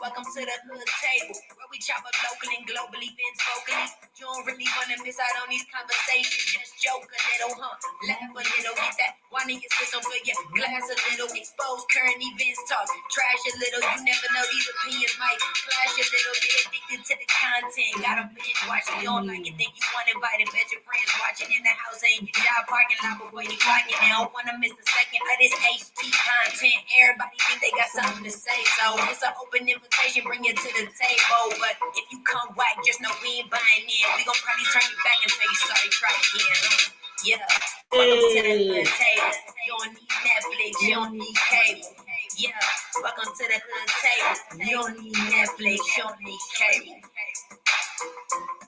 welcome to the hood table, where we chop up local and global events vocally. You don't really want to miss out on these conversations. Just joke a little, laugh a little, get that wine in your system, fill your glass a little, expose current events, talk trash a little. You never know, these opinions might clash a little. Get addicted to the content, got a binge watching. You don't like it, think you want invited, bet your friends watching in the house and your job parking lot before you clock it. They don't want to miss a second of this HD content. Everybody think they got something to say, so it's an open invitation, bring it to the table. But if you come whack, just know we ain't buying in. We gon' probably turn you back and say sorry, try again. Yeah, welcome to the hood table. You don't need Netflix, you don't need cable. Yeah, welcome to the hood table. You don't need Netflix, you don't need cable.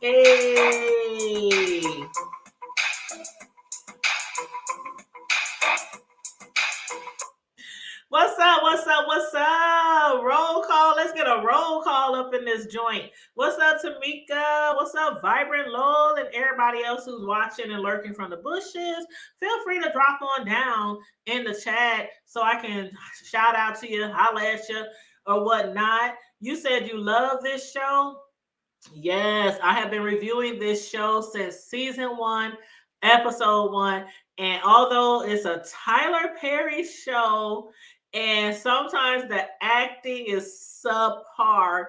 Hey. What's up? What's up? What's up? Roll call. Let's get a roll call up in this joint. What's up, Tamika? What's up, Vibrant Lowell, and everybody else who's watching and lurking from the bushes? Feel free to drop on down in the chat so I can shout out to you, holla at you, or whatnot. You said you love this show? Yes, I have been reviewing this show since season 1, episode 1. And although it's a Tyler Perry show, and sometimes the acting is subpar,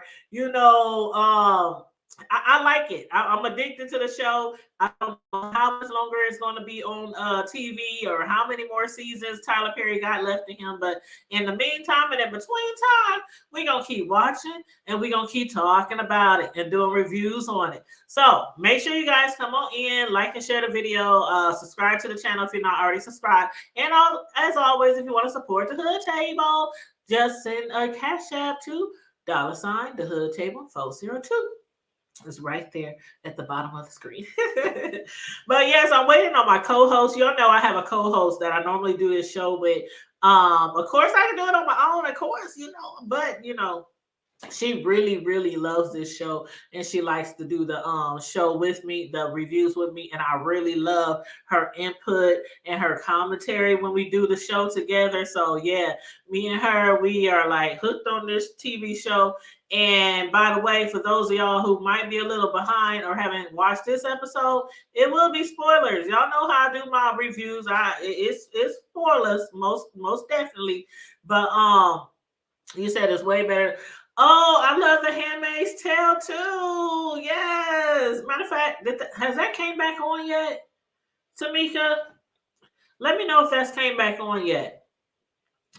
I like it. I'm addicted to the show. I don't know how much longer it's going to be on TV or how many more seasons Tyler Perry got left in him. But in the meantime and in between time, we're going to keep watching and we're going to keep talking about it and doing reviews on it. So make sure you guys come on in, like and share the video, subscribe to the channel if you're not already subscribed. And as always, if you want to support the Hood Table, just send a Cash App to $ the Hood Table 402. It's right there at the bottom of the screen. But yes, I'm waiting on my co-host. Y'all know I have a co-host that I normally do this show with. Of course, I can do it on my own, of course, but she really, really loves this show, and she likes to do the show with me, the reviews with me, and I really love her input and her commentary when we do the show together. So yeah, me and her, we are like hooked on this TV show. And by the way, for those of y'all who might be a little behind or haven't watched this episode, it will be spoilers. Y'all know how I do my reviews. It's spoilers most definitely, but you said it's way better. Oh, I love The Handmaid's Tale too. Yes. Matter of fact, has that came back on yet, Tamika? Let me know if that's came back on yet.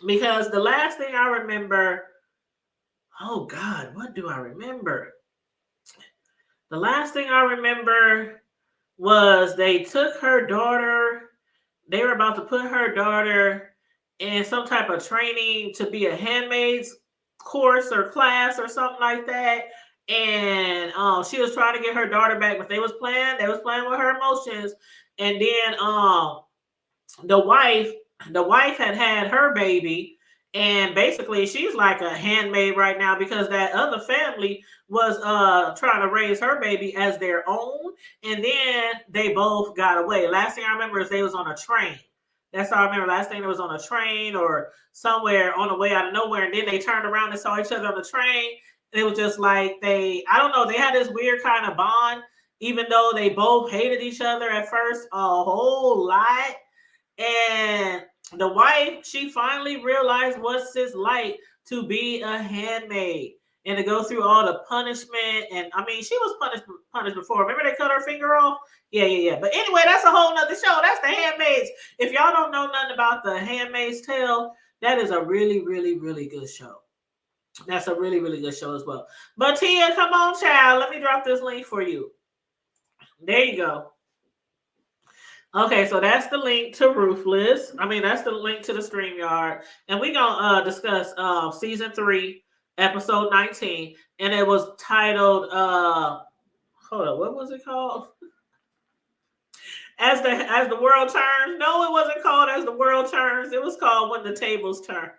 Because the last thing I remember, oh God, what do I remember? The last thing I remember was they took her daughter. They were about to put her daughter in some type of training to be a handmaid's course or class or something like that, and she was trying to get her daughter back, but they was playing with her emotions. And then the wife had her baby, and basically she's like a handmaid right now because that other family was trying to raise her baby as their own, and then they both got away. Last thing I remember is they was on a train. That's all I remember. Last thing, it was on a train or somewhere on the way out of nowhere. And then they turned around and saw each other on the train. And it was just like I don't know, they had this weird kind of bond, even though they both hated each other at first a whole lot. And the wife, she finally realized what's it's like to be a handmaid and to go through all the punishment. And I mean, she was punished before. Remember they cut her finger off? Yeah. But anyway, that's a whole nother show. That's The Handmaids. If y'all don't know nothing about The Handmaid's Tale, that is a really, really, really good show. That's a really, really good show as well. But Tia, come on, child. Let me drop this link for you. There you go. Okay, so that's the link to Ruthless. I mean, that's the link to the StreamYard. And we're going to discuss season 3, episode 19. And it was titled, hold on, what was it called? As the World Turns. No, it wasn't called As the World Turns. It was called When the Tables Turn.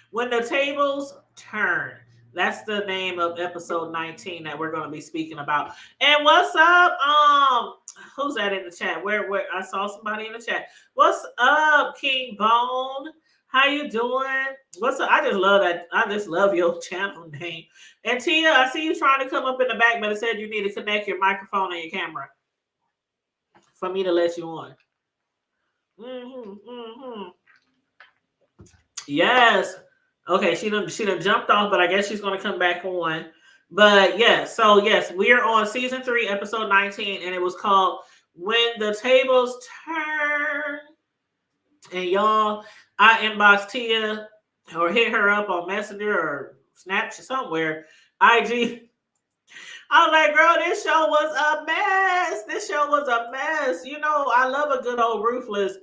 When the Tables Turn. That's the name of episode 19 that we're going to be speaking about. And what's up? Who's that in the chat? Where I saw somebody in the chat. What's up, King Bone? How you doing? What's up? I just love that. I just love your channel name. And Tia, I see you trying to come up in the back, but it said you need to connect your microphone and your camera for me to let you on. Yes. Okay, she done jumped off, but I guess she's gonna come back on. But yes, so yes, we are on season 3, episode 19, and it was called When the Tables Turn. And y'all, I inboxed Tia or hit her up on Messenger or Snapchat somewhere. IG. I was like, girl, this show was a mess. This show was a mess. You know, I love a good old Ruthless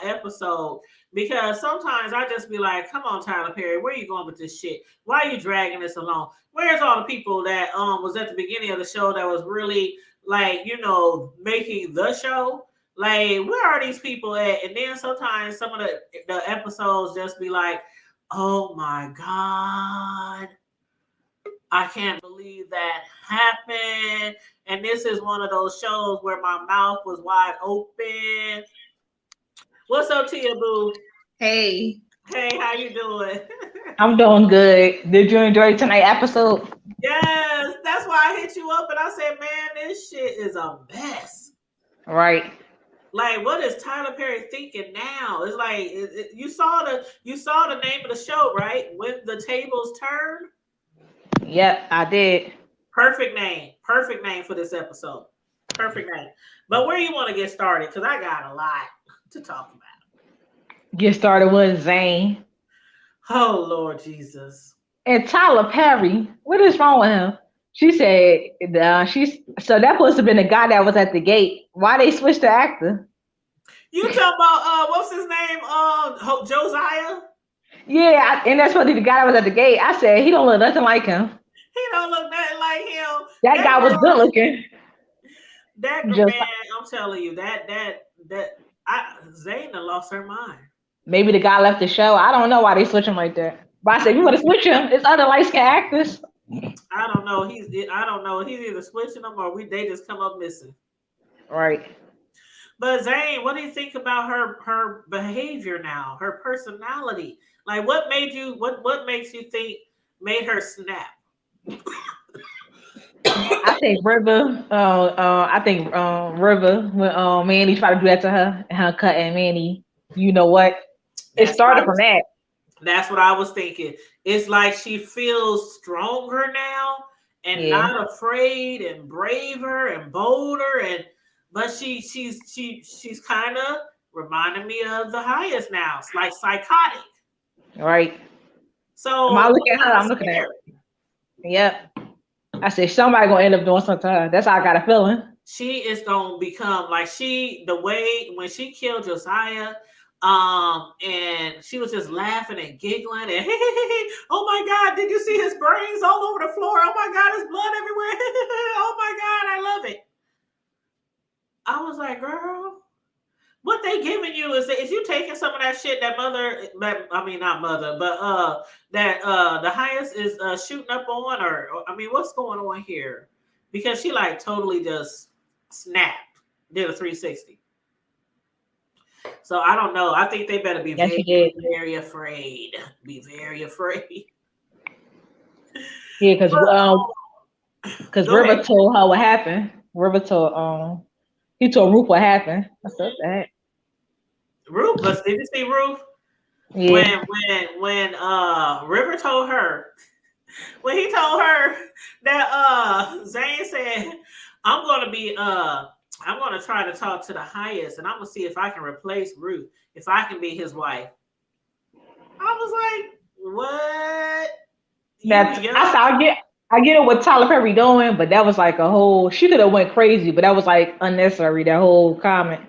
episode because sometimes I just be like, come on, Tyler Perry, where you going with this shit? Why are you dragging this along? Where's all the people that was at the beginning of the show that was really like, you know, making the show? Like, where are these people at? And then sometimes some of the episodes just be like, oh my God, I can't believe that happened. And this is one of those shows where my mouth was wide open. What's up, Tia Boo? Hey, Hey, how you doing? I'm doing good. Did you enjoy tonight's episode? Yes, that's why I hit you up and I said, man, this shit is a mess. Right. Like, what is Tyler Perry thinking now? It's like you saw the name of the show, right? When the Tables Turn. Yep, I did. Perfect name. Perfect name for this episode. Perfect name. But where you want to get started? Because I got a lot to talk about. Get started with Zane. Oh, Lord Jesus. And Tyler Perry, what is wrong with him? She said she's so that must have been the guy that was at the gate. Why they switched the actor? You talking about what's his name? Josiah? Yeah, and that's probably the guy that was at the gate. I said he don't look nothing like him. He don't look nothing like him. That guy was good looking. That man, I'm telling you, Zayn lost her mind. Maybe the guy left the show. I don't know why they switch him like that. But I said, you want to switch him? It's other light skinned actors. I don't know. He's either switching them or they just come up missing. Right. But Zane, what do you think about her behavior now? Her personality? Like, what makes you think made her snap? I think River. River when Manny tried to do that to her and her cutting Manny. You know what? It started from that. That's what I was thinking. It's like she feels stronger now and not afraid and braver and bolder but she's kind of reminding me of the highest now. It's like psychotic. Right. So when I look at her, I'm looking at her. Yep. I said somebody gonna end up doing something to her. That's how I got a feeling. She is gonna become like the way when she killed Josiah, and she was just laughing and giggling and oh my God, did you see his brains all over the floor? Oh my God, his blood everywhere. Oh my God, I love it. I was like, girl, what they giving you is you taking some of that shit that not mother, but that the highest is shooting up on, or I mean, what's going on here? Because she like totally just snapped, did a 360. So I don't know. I think they better be very afraid. Be very afraid. Yeah, because River told her what happened. River told he told Ruth what happened. I said that. Ruth, but did you see Ruth? Yeah. When River told her, when he told her that Zane said, I'm gonna try to talk to the highest and I'm gonna see if I can replace Ruth, if I can be his wife. I was like, what? I get it what Tyler Perry doing, but that was like she could have went crazy, but that was like unnecessary, that whole comment.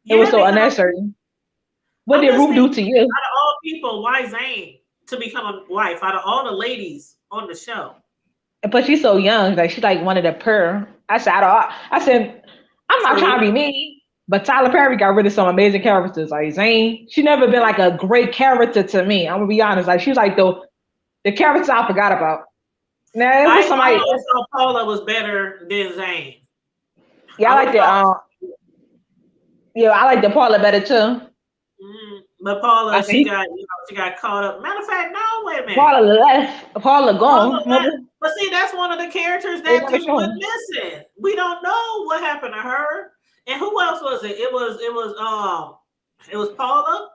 It was so unnecessary. What did Ruth do to you? Out of all people, why Zane to become a wife? Out of all the ladies on the show. But she's so young, like she's like one of the pure. I said, I'm not trying to be mean, but Tyler Perry got rid of some amazing characters. Like Zane, she never been like a great character to me. I'm gonna be honest. Like she was like the characters I forgot about. Now it was somebody. I thought Paula was better than Zane. Yeah, I like the Paula better too. But I Paula, she think got, she got caught up. Matter of fact, no, wait a minute. Paula left. Paula Paula gone. left. Remember? But see, that's one of the characters They that never just went shown. missing. We don't know what happened to her. And who else was it? It was Paula.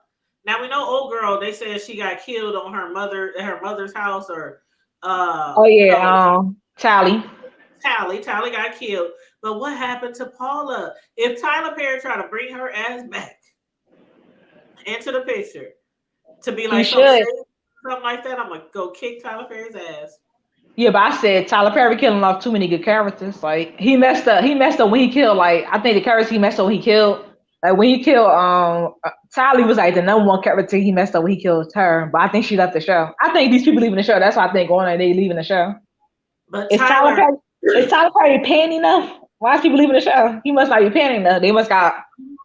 Now we know old girl, they said she got killed on her mother's house, or Oh yeah, Tally. Tally got killed. But what happened to Paula? If Tyler Perry tried to bring her ass back into the picture to be He like some should. something like that, I'm gonna go kick Tyler Perry's ass. Yeah, but I said Tyler Perry killing off too many good characters. Like he messed up. He messed up when he killed. Like I think the characters he messed up when he killed. Like when he killed Tally was like the number one character he messed up when he killed her. But I think she left the show. I think these people leaving the show. That's why I think going on they leaving the show. But Is Tyler Tyler, Perry is Tyler Perry paying enough? Why is people leaving the show? He must not be paying enough. They must got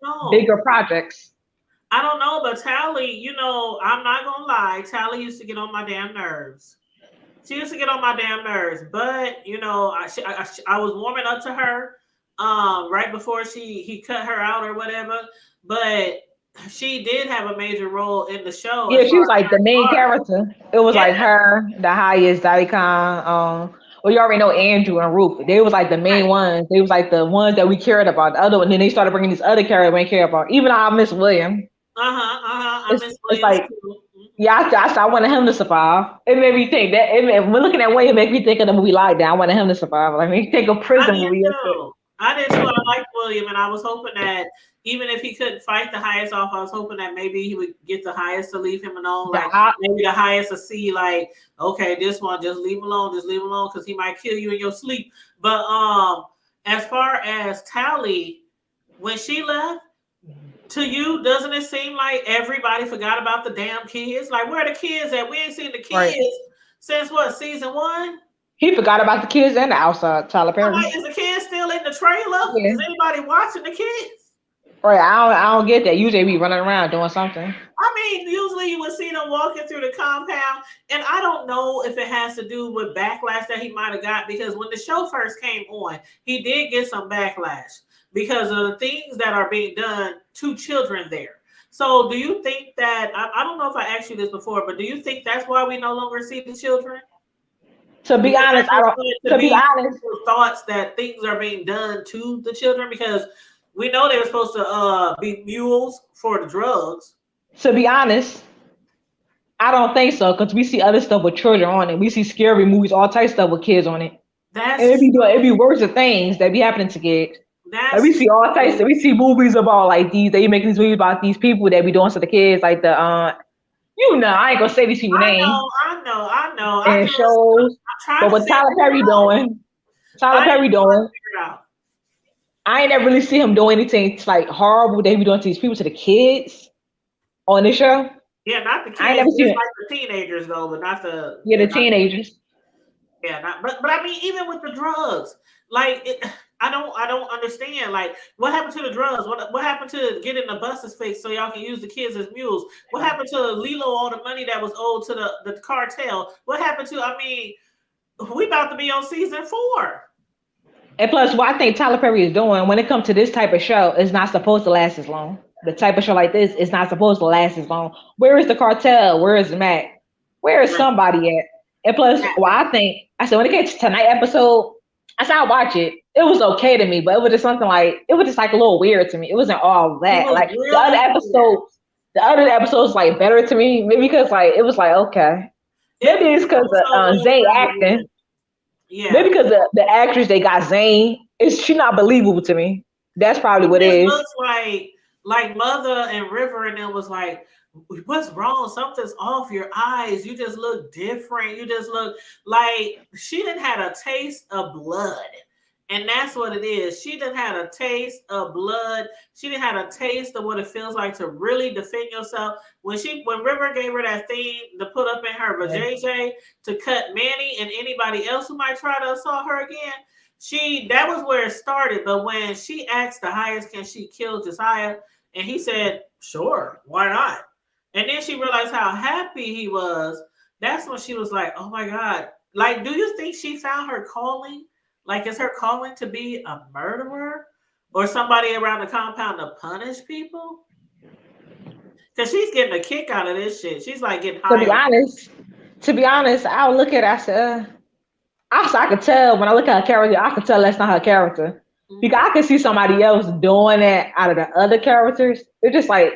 no. bigger projects. I don't know, but Tally, I'm not gonna lie. Tally used to get on my damn nerves. She used to get on my damn nerves, but I was warming up to her, right before he cut her out or whatever. But she did have a major role in the show Yeah, as she far was as like the her main part. character. It was Yeah, like her, the highest, Daddy Khan. Well, you already know Andrew and Ruth. They was like the main right. ones. They was like the ones that we cared about. The other one, then they started bringing these other characters we didn't care about. Even I Miss William. I It's miss it's Williams like too. Mhm. yeah, I wanted him to survive. It made me think that. When looking at William, it made me think of the movie Lockdown. I wanted him to survive. Like me think of I prison did movie. And shit. too. I did too. I liked William, and I was hoping that even if he couldn't fight the highest off, I was hoping that maybe he would get the highest to leave him alone. The Like op, maybe the highest to see, like, okay, this one just leave alone, because he might kill you in your sleep. But as far as Tally, when she left, to you, doesn't it seem like everybody forgot about the damn kids? Like, where are the kids at? We ain't seen the right. kids since what, season one? He forgot about the kids and the outside. Tyler I'm Perry. like, is the kids still in the trailer? Yeah. Is anybody watching the kids? Right. I don't get that. Usually be running around doing something. I mean, usually you would see them walking through the compound, and I don't know if it has to do with backlash that he might have got, because when the show first came on, he did get some backlash because of the things that are being done to children there. So, do you think that I don't know if I asked you this before, but do you think that's why we no longer see the children? To be Because honest, that's I don't. going to To be be honest, people's thoughts that things are being done to the children, because we know they were supposed to be mules for the drugs. to be honest, I don't think so because we see other stuff with children on it. We see scary movies, all types of stuff with kids on it, and That's it be true. worse of things that be happening to kids. Like we That's see all types. true. We see movies about like these. They making these movies about these people that be doing to the kids, like the I ain't gonna say these people's name I know. and shows. I'm trying But to what figure it out. Tyler I am Perry trying doing, to figure it out. I ain't never really see him doing anything like horrible they be doing to these people to the kids on this show. Yeah, not the I ain't kids, never seen just it. like the teenagers though, but not the Yeah, the teenagers. but I mean, even with the drugs, like I don't understand. Like, what happened to the drugs? What happened to getting the buses fixed so y'all can use the kids as mules? What happened to Lilo? All the money that was owed to the cartel. What happened to? I mean, we about to be on season 4. And plus, what I think Tyler Perry is doing when it comes to this type of show is not supposed to last as long. The type of show like this is not supposed to last as long. Where is the cartel? Where is Mac? Where is Right. somebody at? And plus, well, I said when it came to tonight episode, I said I watch it. It was okay to me, but it was just something like it was just like a little weird to me. It wasn't all It that. was Like really weird. the other episodes like better to me. Maybe because like it was like okay. Maybe It it's because also of was Zay really acting. weird. Yeah. Maybe because the actress they got Zane is she not believable to me. That's probably It what it just is. looks like Mother and River and them was like, what's wrong? Something's off. Your eyes. You just look different. You just look like she didn't had a taste of blood. And that's what it is. She didn't had a taste of blood. She didn't had a taste of what it feels like to really defend yourself. When River gave her that thing to put up in her vajayjay to cut Manny and anybody else who might try to assault her again, that was where it started. But when she asked the highest, can she kill Josiah? And he said, sure, why not? And then she realized how happy he was. That's when she was like, oh my God. Like, do you think she found her calling? Like, is her calling to be a murderer or somebody around the compound to punish people? Because she's getting a kick out of this shit. She's like getting To be high. honest, I would look at it, I said, I could tell when I look at her character, I could tell that's not her character. Because I could see somebody else doing that out of the other characters. It's just like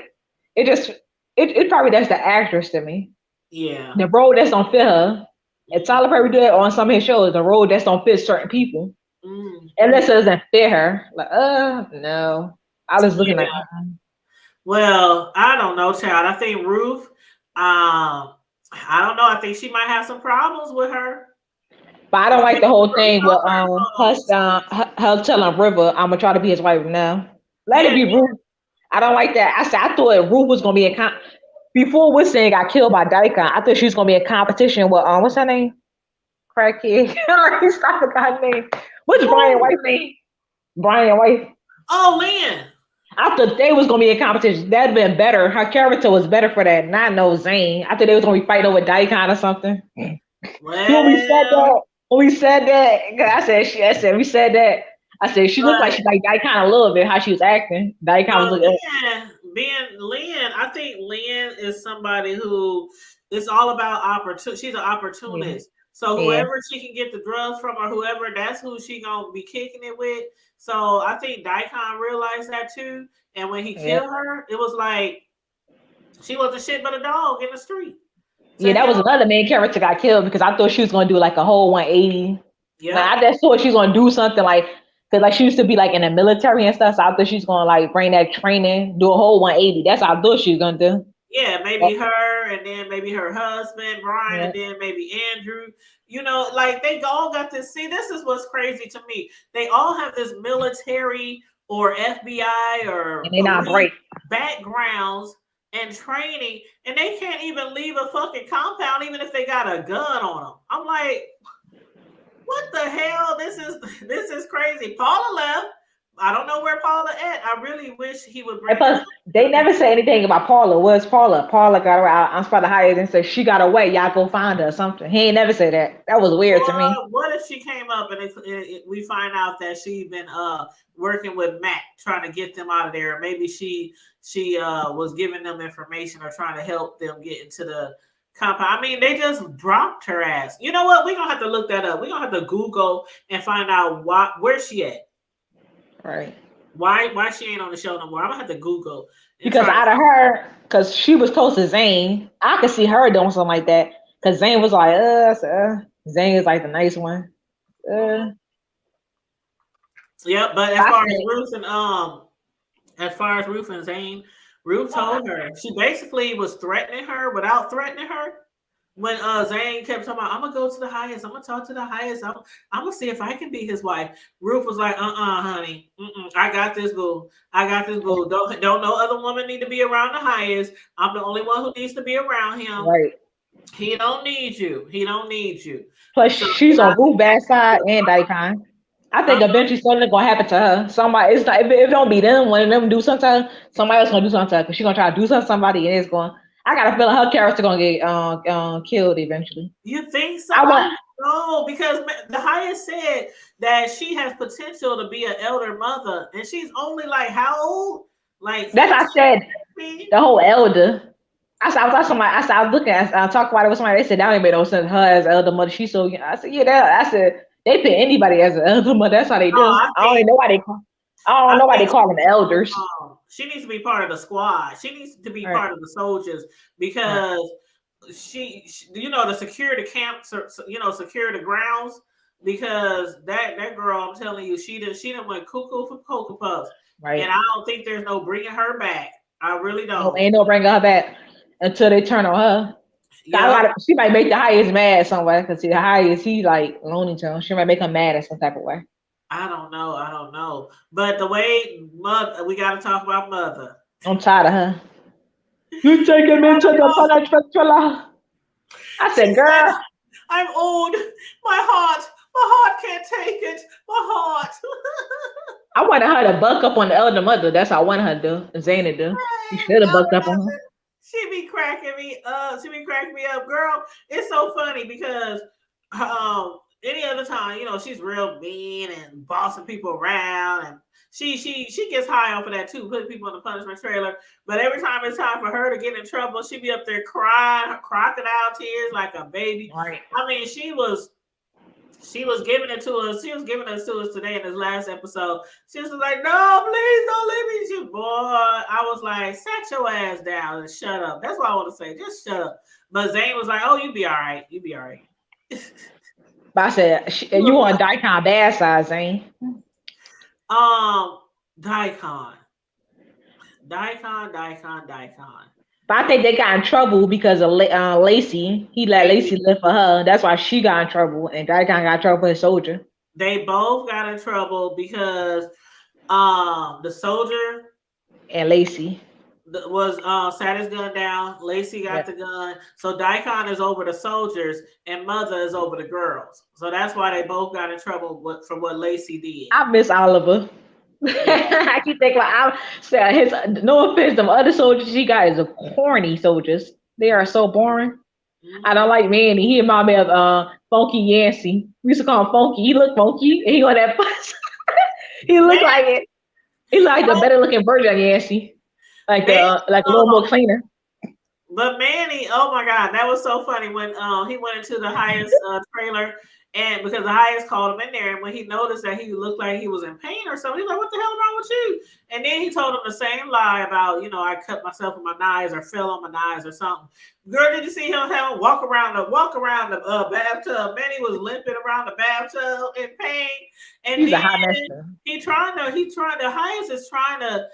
it just it probably that's the actress to me. Yeah. The role that's don't fit her. And Tyler Perry did it on some of his shows, the role that's don't fit certain people. Unless it doesn't fit her. Like, no. I was looking like well, I don't know, child. I think Ruth, I don't know. I think she might have some problems with her. but I don't like the whole thing with her telling River, I'm gonna try to be his wife now. Let it be Ruth. I don't like that. I thought Ruth was gonna be before Whitson got killed by Daikon, I thought she was gonna be in competition with what's her name? Crackhead. He's not forgot name. What's Brian White's name? Brian White. Oh, Lynn. I thought they was gonna be in competition. That'd been better. Her character was better for that. Not no Zane. I thought they was gonna be fighting over Daikon or something. Well, when we said that, we said that. I said she looked like she like Daikon a little bit. How she was acting. Daikon was looking. Being Lynn, I think Lynn is somebody who is all about opportunity. She's an opportunist. Yeah. So whoever she can get the drugs from, or whoever, that's who she gonna be kicking it with. So I think Daikon realized that too. And when he killed her, it was like she wasn't shit but a dog in the street. So that was another main character got killed because I thought she was gonna do like a whole 180. Yeah, like, I just thought she was gonna do something like, because like she used to be like in the military and stuff. So I thought she was gonna like bring that training, do a whole 180. That's what I thought she was gonna do. Yeah, maybe her, and then maybe her husband, Brian, and then maybe Andrew. You know, like they all got this. See, this is what's crazy to me. They all have this military or FBI or backgrounds and training, and they can't even leave a fucking compound, even if they got a gun on them. I'm like, what the hell? This is crazy. Paula left. I don't know where Paula at. I really wish he would bring her. They never say anything about Paula. Where's Paula? Paula got her out. I'm supposed to hire and say she got away. Y'all go find her or something. He ain't never say that. That was weird to me. What if she came up and we find out that she been working with Matt, trying to get them out of there? Maybe she was giving them information or trying to help them get into the compound. I mean, they just dropped her ass. You know what? We're gonna have to look that up. We're gonna have to Google and find out where's she at. Right. Why she ain't on the show no more? I'm gonna have to Google. Because out of her, because she was close to Zane, I could see her doing something like that. Because Zane was like, Zane is like the nice one. Yeah, but as far as Ruth and Zane, Ruth told her, she basically was threatening her without threatening her. When Zane kept talking about, I'm gonna go to the highest, I'm gonna talk to the highest, I'm gonna see if I can be his wife. Ruth was like, honey, I got this boo. Don't no other woman need to be around the highest. I'm the only one who needs to be around him. Right. He don't need you. Plus, she's on Ruth's bad side and Daikon. I think eventually something gonna happen to her. Somebody, it's like if it don't be them, one of them do something, somebody else gonna do something because she's gonna try to do something to somebody and it's going. I got a feeling her character gonna get killed eventually. You think so? No, because the highest said that she has potential to be an elder mother, and she's only like how old? Like that's what I said. The whole elder. I was looking. I talked about it with somebody. They said that ain't made no sense. Her as elder mother, she's so young. I said, yeah. I said they pick anybody as an elder mother. That's how they do. I don't know why they call them elders. She needs to be part of the squad. She needs to be part of the soldiers because she to secure the camps, secure the grounds. Because that girl, I'm telling you, she done went cuckoo for Cocoa Puffs. Right. And I don't think there's no bringing her back. I really don't. No, ain't no bringing her back until they turn on her. Yeah. She might make the highest mad somewhere because the highest, he like Looney Tunes. She might make him mad in some type of way. I don't know. But the way Mother, we got to talk about Mother. I'm tired of her. You taking me to the peninsula? I said, girl. I'm old. My heart can't take it. My heart. I wanted her to buck up on the elder mother. That's what I wanted her to do. Zane to do. She should have bucked up on her. She be cracking me up. Girl, it's so funny because Any other time, she's real mean and bossing people around, and she gets high off of that too, putting people in the punishment trailer. But every time it's time for her to get in trouble, she be up there crying, crocodile tears like a baby. Right. I mean, she was giving it to us. She was giving us to us today in this last episode. She was like, "No, please don't leave me." Boy, I was like, "Set your ass down and shut up." That's what I want to say. Just shut up. But Zane was like, "Oh, you be all right. You be all right." But I said, you want Daikon bad side, ain't? Daikon. But I think they got in trouble because of Lacey. He let Lacey live for her. That's why she got in trouble, and Daikon got in trouble for his soldier. They both got in trouble because the soldier and Lacey was sat his gun down. Lacey got the gun. So Daikon is over the soldiers and Mother is over the girls. So that's why they both got in trouble for what Lacey did. I miss Oliver. I keep thinking like I said his no offense, the other soldiers he got is a corny soldiers. They are so boring. Mm-hmm. I don't like Manny. He remind me of Funky Yancey. We used to call him Funky. He looked funky and he on that bus. He looked like it. He like the better looking version of Yancey. Like a little more cleaner. But Manny, oh my God, that was so funny when he went into the highest trailer, and because the highest called him in there, and when he noticed that he looked like he was in pain or something, he's like, "What the hell wrong with you?" And then he told him the same lie about, I cut myself with my knives or fell on my knives or something. Girl, did you see him walk around the bathtub? Manny was limping around the bathtub in pain, and he's then a hot master. The highest is trying to,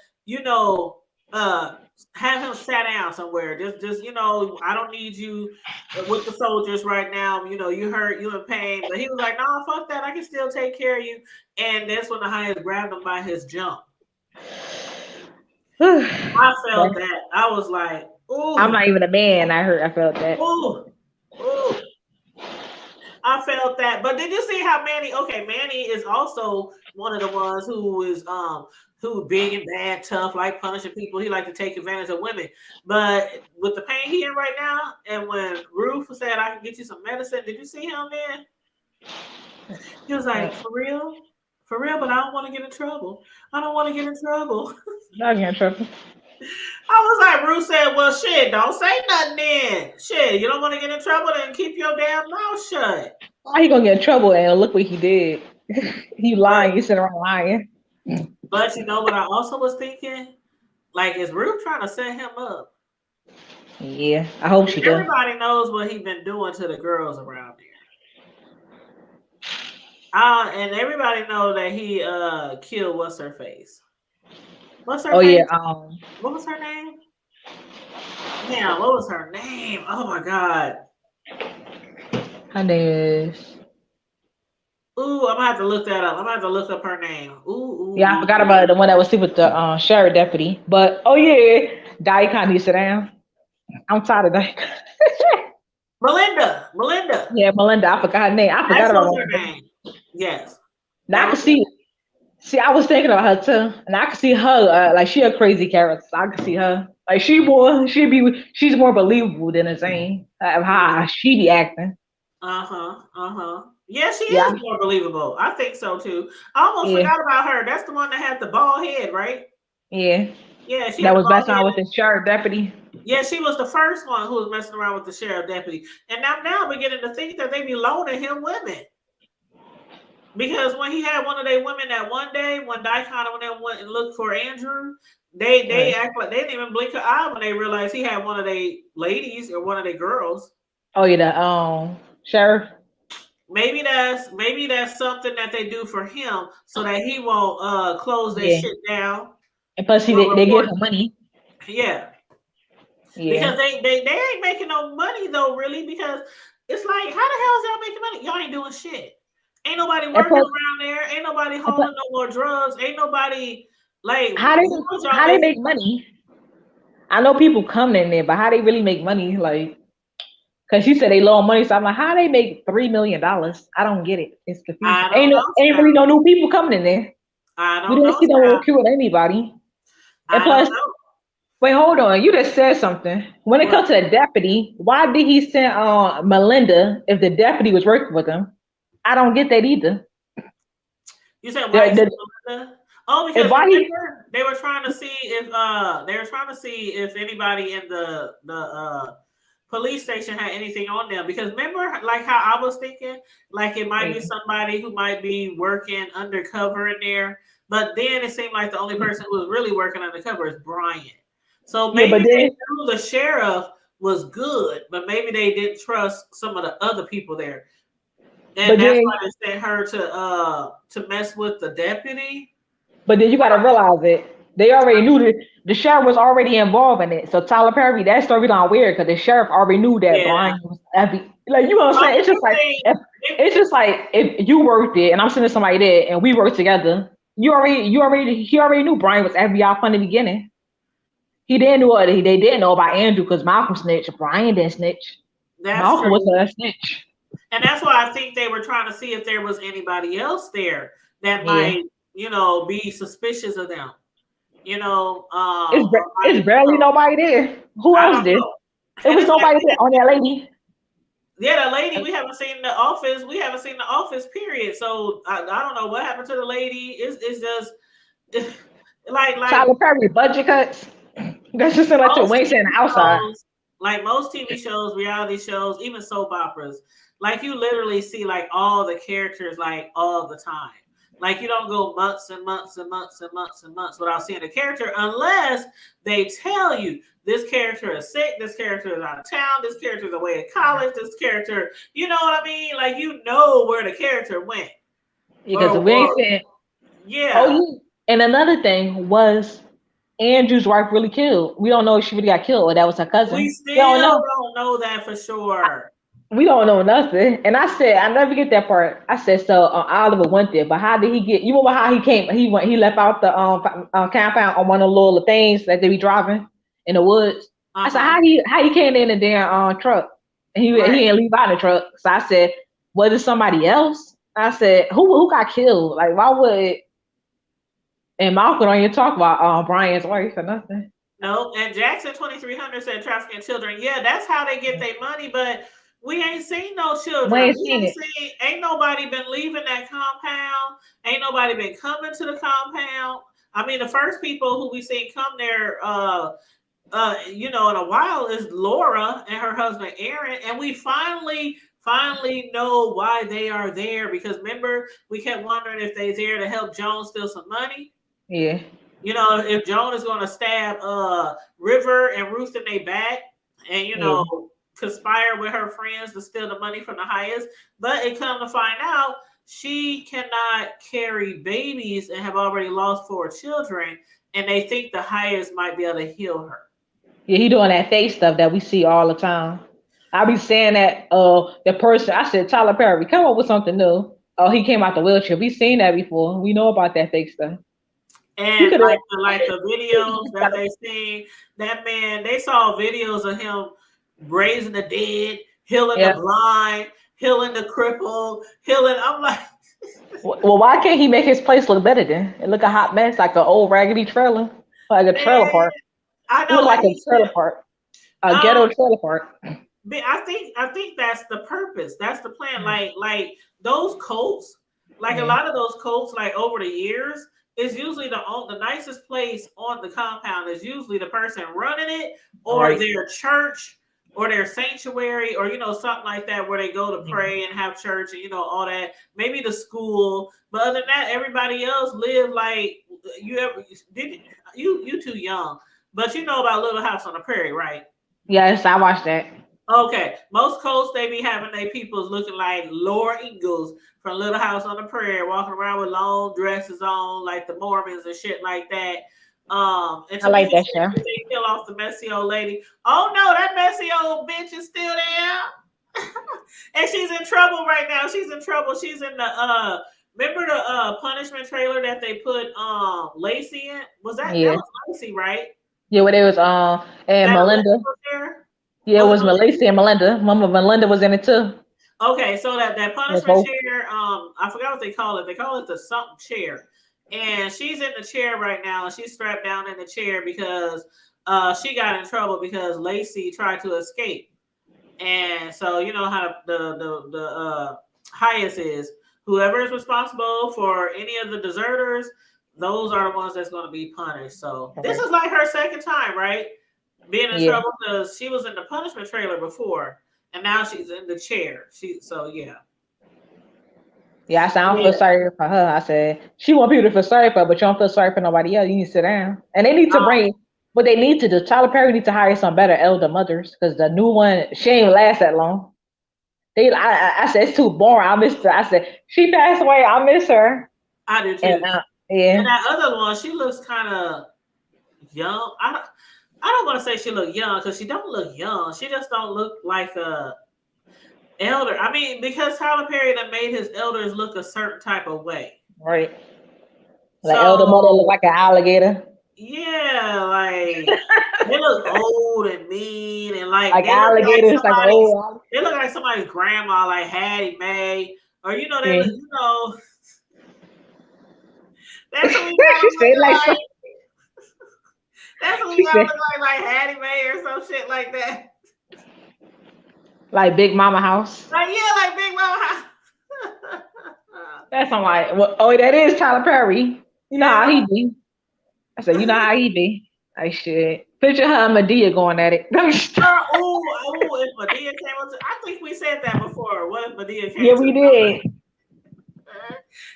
have him sat down somewhere. Just I don't need you with the soldiers right now. You hurt, you in pain. But he was like, "No, fuck that. I can still take care of you." And that's when the highest grabbed him by his jump. I felt that. I was like, "Ooh." I'm not even a man. I felt that. Ooh. I felt that. But did you see how Manny? Okay, Manny is also one of the ones who is who big and bad, tough, like punishing people. He like to take advantage of women. But with the pain he in right now, and when Ruth said, "I can get you some medicine," did you see him then? He was like, "For real? For real, but I don't want to get in trouble. I don't want to get in trouble." Not get in trouble. I was like, Ruth said, "Well, shit, don't say nothing then. Shit, you don't want to get in trouble, then keep your damn mouth shut." Why he gonna get in trouble and look what he did? He lying, you sitting around lying. But you know what I also was thinking? Like, is Ruth trying to set him up? Yeah, I hope she does. Everybody knows what he's been doing to the girls around there. And everybody know that he killed what's her face. What's her face? Yeah. What was her name? Yeah, what was her name? Oh my God. Her name is. Ooh, I'm gonna have to look that up. I'm gonna have to look up her name. Ooh. Yeah, I forgot about the one that was sleep with the sheriff deputy. But Daikon needs to sit down. I'm tired of Daikon. Melinda. Yeah, Melinda. I forgot her name. I forgot about her name. Yes. Now I can see. See, I was thinking about her too, and I can see her like she a crazy character. So I can see her like she's more believable than Zane. How she be acting. Yeah, she is more believable. I think so too. I almost forgot about her. That's the one that had the bald head, right? Yeah. Yeah, that was messing around with the sheriff deputy. Yeah, she was the first one who was messing around with the sheriff deputy, and now I'm beginning to think that they be loaning him women. Because when he had one of their women that one day, when Daikon and them went and looked for Andrew, they act like they didn't even blink an eye when they realized he had one of their ladies or one of their girls. Oh yeah, the sheriff. Maybe that's something that they do for him so that he won't close their shit down. And plus, they give him money. Yeah. Because they ain't making no money though, really. Because it's like, how the hell is y'all making money? Y'all ain't doing shit. Ain't nobody working around there. Ain't nobody hauling no more drugs. Ain't nobody like. How they make money? I know people come in there, but how they really make money? Like, because she said they loan money, so I'm like, how they make $3 million? I don't get it. It's confusing. Ain't really no new people coming in there. I don't know. We didn't see no recruit with anybody. And plus, wait, hold on. You just said something. When it comes to a deputy, why did he send Melinda if the deputy was working with him? I don't get that either. You said why is The, Melinda? Oh, if because why he remember they were trying to see if anybody in the police station had anything on them. Because remember, like how I was thinking, like it might be somebody who might be working undercover in there. But then it seemed like the only person who was really working undercover is Brian. So yeah, maybe but they then knew the sheriff was good, but maybe they didn't trust some of the other people there. And but that's then why they sent her to mess with the deputy. but then you gotta realize it. They already knew that the sheriff was already involved in it. So Tyler Perry, that storyline weird because the sheriff already knew that Yeah. Brian was FBI. Like you know what I'm I saying? It's just like think it's just like if you worked it and I'm sending somebody there and we worked together, he already knew Brian was FBI from the beginning. He didn't know what they didn't know about Andrew because Malcolm snitched. Brian didn't snitch. that's Malcolm was true. a snitch. And that's why I think they were trying to see if there was anybody else there that Yeah. might, be suspicious of them. Or It's might, barely nobody there. Who I else don't there? know. It And was it's like nobody there on that lady. yeah, the lady we haven't seen the office. We haven't seen the office. Period. So I don't know what happened to the lady. It's just like Tyler Perry budget cuts. That's just like to most Wayne saying TV outside. shows, like most TV shows, reality shows, even soap operas, like you literally see like all the characters like all the time. Like you don't go months and months and months and months and months without seeing a character unless they tell you this character is sick, this character is out of town, this character is away at college, this character, you know what I mean? Like you know where the character went. Because Or, we ain't or saying, oh, yeah. yeah. And another thing was Andrew's wife really killed. We don't know if she really got killed or that was her We cousin. We don't still know. don't know that for sure. We don't know nothing. And I said, I never get that part. I said, so Oliver went there, but how did he get? You remember how he came? He left out the compound on one of the little things that they be driving in the woods. I said, Uh-huh. how he came in the damn truck? And he Right. didn't leave out the truck. So I said, was it somebody else? I said, who got killed? Like, why would? And Malcolm don't even talk about Brian's wife or nothing. No, and Jackson 2300 said trafficking children. Yeah, that's how they get their money, but we ain't seen no We children. ain't seen it. Ain't nobody been leaving that compound. Ain't nobody been coming to the compound. I mean, the first people who we seen come there, in a while is Laura and her husband Aaron, and we finally know why they are there because remember we kept wondering if they there to help Joan steal some money. Yeah. If Joan is going to stab River and Ruth in their back and, Yeah. conspire with her friends to steal the money from the highest. But it come to find out she cannot carry babies and have already lost 4 children. And they think the highest might be able to heal her. Yeah, he doing that fake stuff that we see all the time. I be saying that the person I said Tyler Perry, come up with something new. Oh, he came out the wheelchair. We seen that before. We know about that fake stuff. He And could have like the videos that they seen, that man, they saw videos of him raising the dead, healing the yeah. blind, healing the crippled, healing. I'm like, Well, why can't he make his place look better then? It look a hot mess like an old raggedy trailer, like a trailer man, park. I It look know, like and a he trailer still. park, a ghetto Um, trailer park. but I think that's the purpose. That's the plan. Like those coats, like a Yeah. lot of those coats, like over the years, is usually the nicest place on the compound is usually the person running it All or right. their church or their sanctuary or something like that where they go to pray and have church and all that. Maybe the school, but other than that, everybody else live like you ever did. You too young, but you know about Little House on the Prairie, right? Yes, I watched that. Okay, most coasts they be having their peoples looking like Laura Ingalls from Little House on the Prairie, walking around with long dresses on, like the Mormons and shit like that. And I like Tamika that said show. that they kill off the messy old lady. Oh no, that messy old bitch is still there, and she's in trouble right now. She's in trouble. She's in the Remember the punishment trailer that they put Lacey in? That Yeah. was Lacey, right? Yeah, where it was and That Alyssa Melinda. was there. Yeah, it Was it was Malaysia and Melinda. Mama Melinda was in it too. Okay, so that Yeah, punishment both. chair, I forgot what they call it. They call it the something chair. And she's in the chair right now, and she's strapped down in the chair because she got in trouble because Lacey tried to escape. And so you know highest is. Whoever is responsible for any of the deserters, those are the ones that's going to be punished. So this is like her second time, right? Being in trouble because she was in the punishment trailer before, and now she's in the chair. Yeah. Yeah, I said I don't feel sorry for her. I said she want people to feel sorry for her, but you don't feel sorry for nobody else. You need to sit down. And they need to bring what they need to do. Tyler Perry needs to hire some better elder mothers because the new one she ain't last that long. I said it's too boring. I missed her. I said she passed away. I miss her. I do too. And, And that other one, she looks kind of young. I don't want to say she look young because she don't look young. She just don't look like a elder. I mean, because Tyler Perry that made his elders look a certain type of way. Right. Like elder mother look like an alligator. Yeah, like they look old and mean and like alligators, like old. They look like somebody's grandma, like Hattie Mae, or they look, that's what we got. She said like. That's what we got look like Hattie Mae or some shit like that. Like Big Mama House. Like Big Mama House. That's I'm like, that is Tyler Perry. You know how he be. I said, you know how he be. I shit. Picture her and Medea going at it. If Medea came up to, I think we said that before. What if Medea came? Yeah, we did.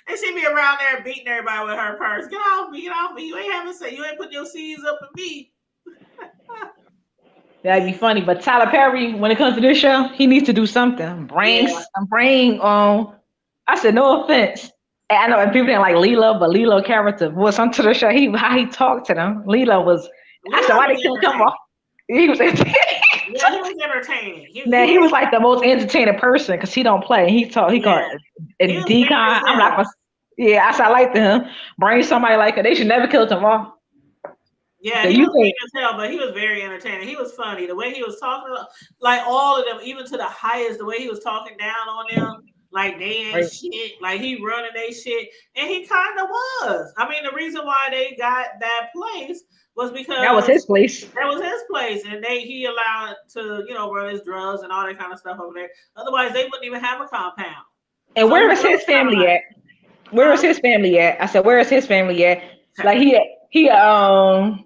And she be around there beating everybody with her purse. Get off me, get off me. You ain't putting your seeds up in me. That'd be funny. But Tyler Perry, when it comes to this show, he needs to do something. Bring I said, no offense. And I know people didn't like Lilo, but Lilo character was onto the show. How he talked to them. Lilo was. I said, why they couldn't come off? He was entertaining. Yeah, he was entertaining. He was like the most entertaining person because he don't play. He called decon. I'm like, I said I like him. Bring somebody like her. They should never kill him off. Yeah, he was big as hell, but he was very entertaining. He was funny. The way he was talking, like all of them, even to the highest, the way he was talking down on them, like they ain't shit, like he running they shit, and he kind of was. I mean, the reason why they got that place was because that was his place. That was his place, and he allowed to run his drugs and all that kind of stuff over there. Otherwise, they wouldn't even have a compound. And where is his family at? Where is his family at? I said, where is his family at? Like he a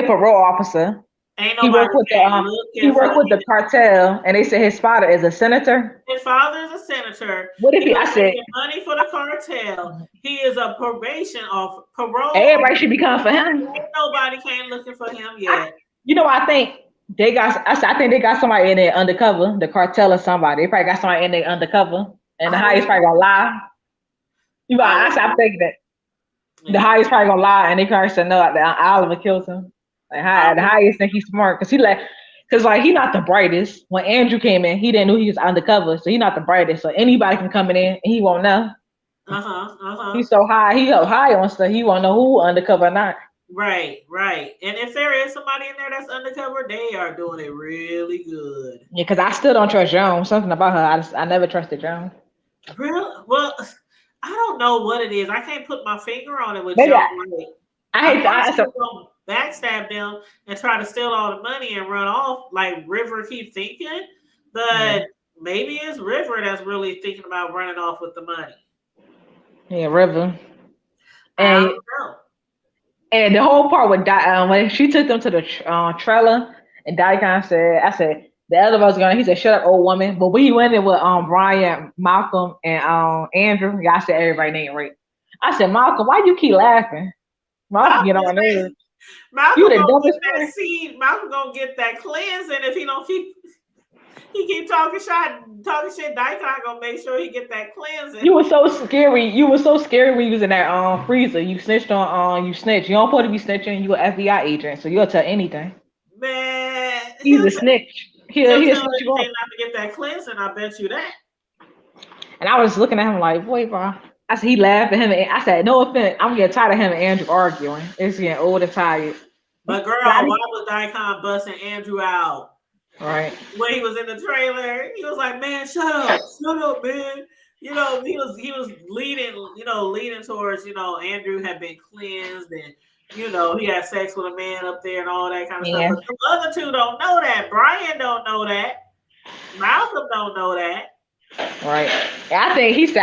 parole officer. He worked with the cartel, and they said his father is a senator. His father is a senator. What if I said money for the cartel? He is a parole. Everybody should be coming for him. Nobody came looking for him yet. I think they got. I think they got somebody in there undercover, the cartel or somebody. They probably got somebody in there undercover, and the highest probably gonna lie. I'm thinking that the highest probably gonna lie, and they probably said no. That Oliver killed him. Like the highest think he's smart because he's not the brightest. When Andrew came in, he didn't know he was undercover, so he's not the brightest. So anybody can come in and he won't know. He's so high. He's so high on stuff. He won't know who undercover or not. Right. And if there is somebody in there that's undercover, they are doing it really good. Yeah, because I still don't trust Joan. Something about her, I never trusted Joan. Really? Well, I don't know what it is. I can't put my finger on it with Joan. I hate that. Backstab them and try to steal all the money and run off like River keep thinking, but maybe it's River that's really thinking about running off with the money. Yeah, River. I don't know. And the whole part with when she took them to the trailer and Daikon said, I said, the other was he said, shut up, old woman. But we went in with Brian, Malcolm, and Andrew. I said everybody named right. I said, Malcolm, why you keep laughing? Malcolm get on my nerves. Malcolm gonna get that seed. Malcolm gonna get that cleansing if he don't keep talking shit. Daikon gonna make sure he get that cleansing. You were so scary. You were so scary when you was in that freezer. You snitched on you snitched. You don't supposed to be snitching. You an FBI agent, so you'll tell anything. Man, he's a snitch. He'll snitch you not to get that cleansing. I bet you that. And I was looking at him like, boy, bro. I said he laughed at him, and I said, no offense, I'm getting tired of him and Andrew arguing. It's getting old and tired. But girl, why was Daikon busting Andrew out? Right. When he was in the trailer, he was like, "Man, shut up, man." He was leading towards, Andrew had been cleansed and, he had sex with a man up there and all that kind of stuff. But the other two don't know that. Brian don't know that. Malcolm don't know that. Right. I think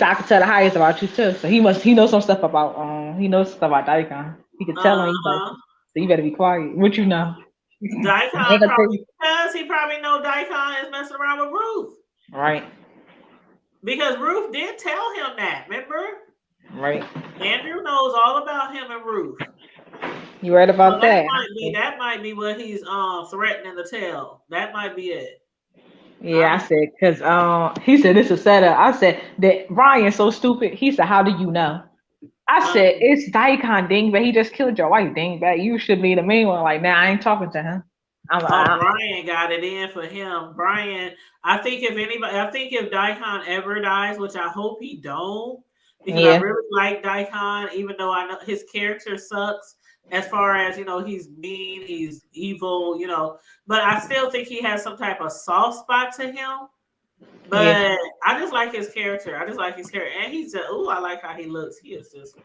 I could tell the highest about you too. So he knows some stuff about he knows stuff about Daikon. He could tell him Uh-huh. so you better be quiet. What you know? I Daikon ain't gonna tell probably you. does. He probably know Daikon is messing around with Ruth. Right. Because Ruth did tell him that, remember? Right. Andrew knows all about him and Ruth. You right So about that. that might be what he's threatening to tell. That might be it. Yeah, I said, because he said it's a setup. I said that Ryan's so stupid. He said, how do you know? I said, it's Daikon Dingbat. He just killed your wife, Dingbat. You should be the main one. Like, nah, I ain't talking to him. Brian got it in for him. Brian, I think if Daikon ever dies, which I hope he don't, because I really like Daikon, even though I know his character sucks as far as, he's mean, he's evil, but I still think he has some type of soft spot to him. But I just like his character. And he's just, I like how he looks. He is just.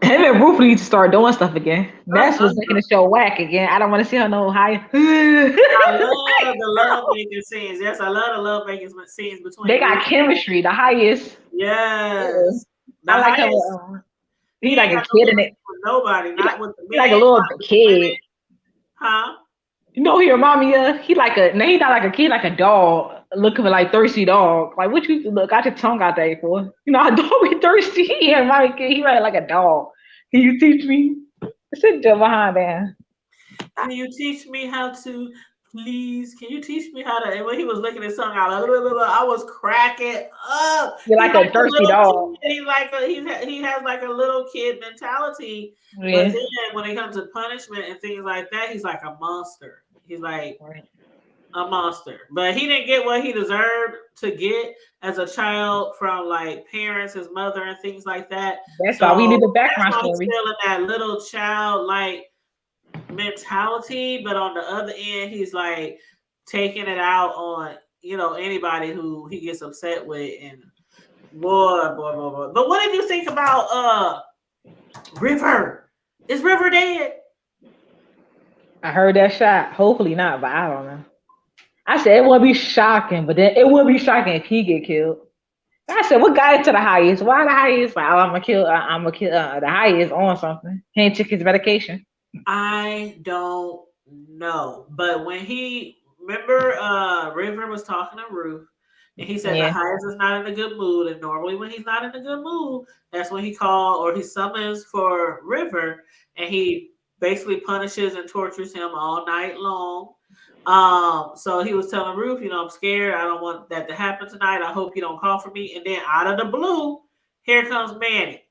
Him and Ruth need to start doing stuff again. That's what's making the show whack again. I don't want to see her no higher. I love the love making scenes. Yes, I love the love making scenes between. They got chemistry, the highest. Yes. I like how he like a kid in it. With nobody, not with the man. He like a little kid. Huh? You know who he remind me of? He like a he not like a kid, like a dog. Looking for like thirsty dog. Like what you look, got your tongue out there for? You know, a dog be thirsty. He remind me, he right like a dog. Can you teach me? Sit your behind there. Can you teach me how to? Please, can you teach me how to? And when he was licking his tongue out, I was cracking up. You're like a thirsty dog. He's like he has like a little kid mentality. Yeah. But then when it comes to punishment and things like that, he's like a monster. He's like a monster. But he didn't get what he deserved to get as a child from like parents, his mother, and things like that. That's why we need the background story. He's still in that little child like mentality, but on the other end, he's like taking it out on anybody who he gets upset with. And boy. But what did you think about River? Is River dead? I heard that shot. Hopefully not, but I don't know. I said it would be shocking, but then it would be shocking if he get killed. I said, what got into the highest? Why the highest? Like, I'm gonna kill. The highest on something. He ain't took his medication. I don't know, but when River was talking to Ruth, and he said the highest is not in a good mood, and normally when he's not in a good mood, that's when he calls or he summons for River, and he basically punishes and tortures him all night long. So he was telling Ruth, I'm scared. I don't want that to happen tonight. I hope you don't call for me. And then out of the blue, here comes Manny.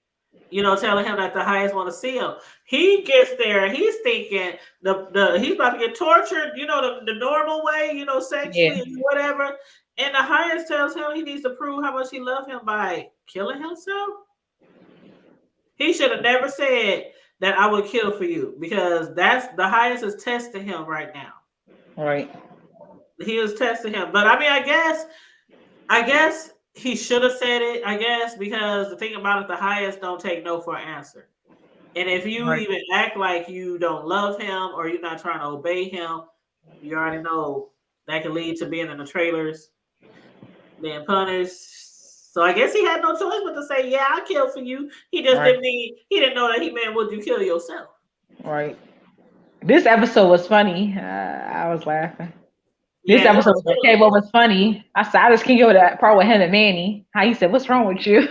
Telling him that the highest want to see him. He gets there, he's thinking he's about to get tortured, the normal way, sexually, whatever. And the highest tells him he needs to prove how much he loves him by killing himself. He should have never said that I would kill for you, because that's the highest is testing him right now. Right. He was testing him. But I mean, I guess he should have said it, because the thing about it, the highest don't take no for an answer. And if you even act like you don't love him or you're not trying to obey him, you already know that can lead to being in the trailers, being punished. So I guess he had no choice but to say, yeah, I kill for you. He just didn't know that he meant, would you kill yourself? Right. This episode was funny. I was laughing. This episode was funny. I just can't go to that part with him and Manny. How he said, "What's wrong with you?"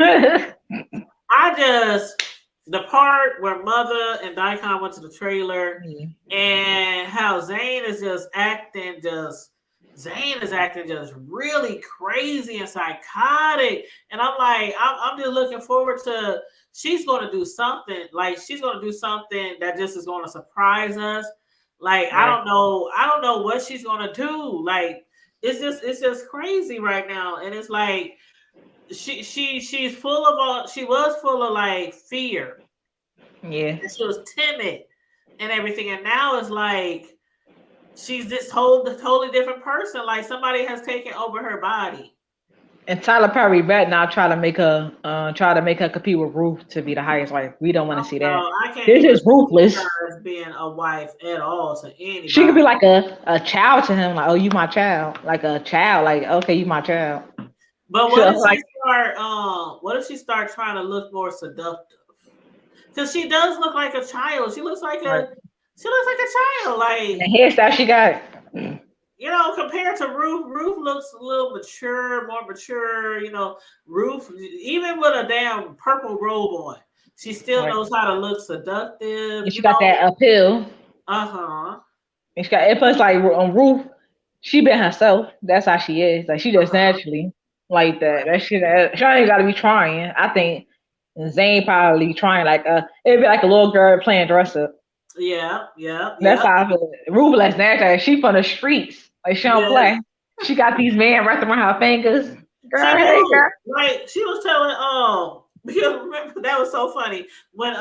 The part where Mother and Daikon went to the trailer, and how Zane is acting just really crazy and psychotic. And I'm like, I'm just looking forward to, she's going to do something. Like, she's going to do something that just is going to surprise us. Like, I don't know what she's going to do. Like, it's just crazy right now. And it's like, she was full of like fear. Yeah. And she was timid and everything. And now it's like, she's this totally different person. Like, somebody has taken over her body. And Tyler Perry back now try to make her compete with Ruth to be the highest wife. We don't want to see that. I can't. This is ruthless. As being a wife at all to anybody. She could be like a child to him. Like, oh, you my child. Like a child. Like, okay, you my child. But She what was if she like, start? What if she start trying to look more seductive? Because she does look like a child. She looks like right. a. She looks like a child. And the Like, hairstyle she got. you know, compared to Ruth, Ruth looks a little mature, more mature. You know, Ruth, even with a damn purple robe on, she still Right. knows how to look And seductive. she You got know, that uphill. uh huh, And she got it plus like on Ruth, she been herself. That's how she is. Like she uh just huh. naturally like that. That shit she ain't gotta be trying. I think Zayn probably trying like it'd be like a little girl playing dress up. Yeah, yeah, That's yeah, how I feel. Ruthless natural. She from the streets. Like she don't yeah. play. She got these men wrapped around her fingers. She Girl, hey do. girl. Like she was telling because remember that was so funny when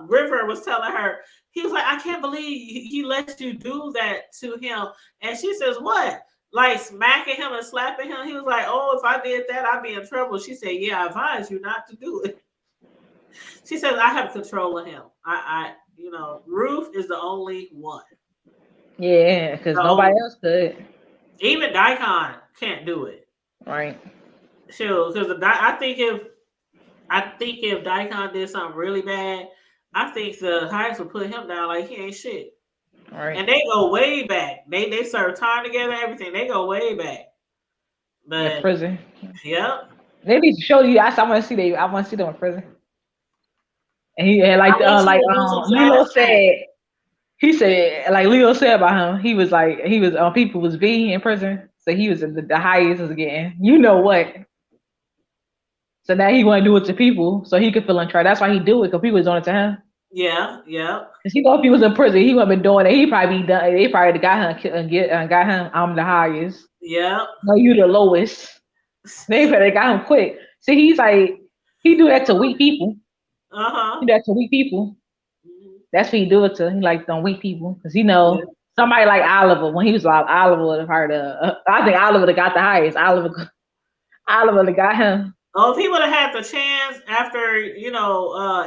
River was telling her, he was like, I can't believe he let you do that to him. And she says, what? Like smacking him and slapping him. He was like, oh, if I did that, I'd be in trouble. She said, yeah, I advise you not to do it. She says, I have control of him. You know, Ruth is the only one. Yeah, because The nobody only, else could. even Daikon can't do it. Right. Sure, because I think if Daikon did something really bad, I think the Heights would put him down like he ain't shit. Right. And they go way back. They serve time together, everything. They go way back. In But prison. yep. They need to show you. I want to see they. I want to see them in prison. And he and I want you to do some Lilo Shadow Shine. said. He said like Leo said about him. He was like he was people was V in prison, so he was the highest was getting. You know what? So now he want to do it to people, so he could feel in charge. That's why he do it because people was doing it to him. Yeah, yeah, Cause he know if he was in prison, he wouldn't been doing it. He probably be done. They probably got him got him. I'm the highest. yeah. No, you the lowest. They better got him quick. See, he's like he do that to weak people. He Uh-huh. do that to weak people. That's what he do it to. He like them weak people because he Yeah. know somebody like Oliver when he was like Oliver would have heard I think Oliver would have got the highest. Oliver would have got him. Oh, if he would have had the chance after,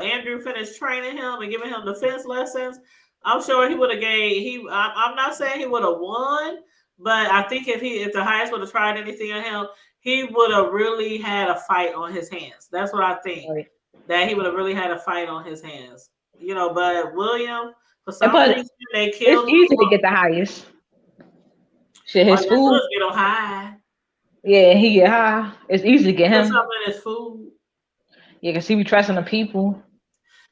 Andrew finished training him and giving him defense lessons, I'm sure he would have gave I'm not saying he would have won, but I think if the highest would have tried anything on him, he would have really had a fight on his hands. That's what I think. Right. That he would have really had a fight on his hands. But William, for And some plus, reason, they it's killed him easy to off. get the highest. Shit, All his you gotta do food. is get him high. Yeah, he get high. It's easy to get Put him. something in his food. Yeah, cause he be trusting the people.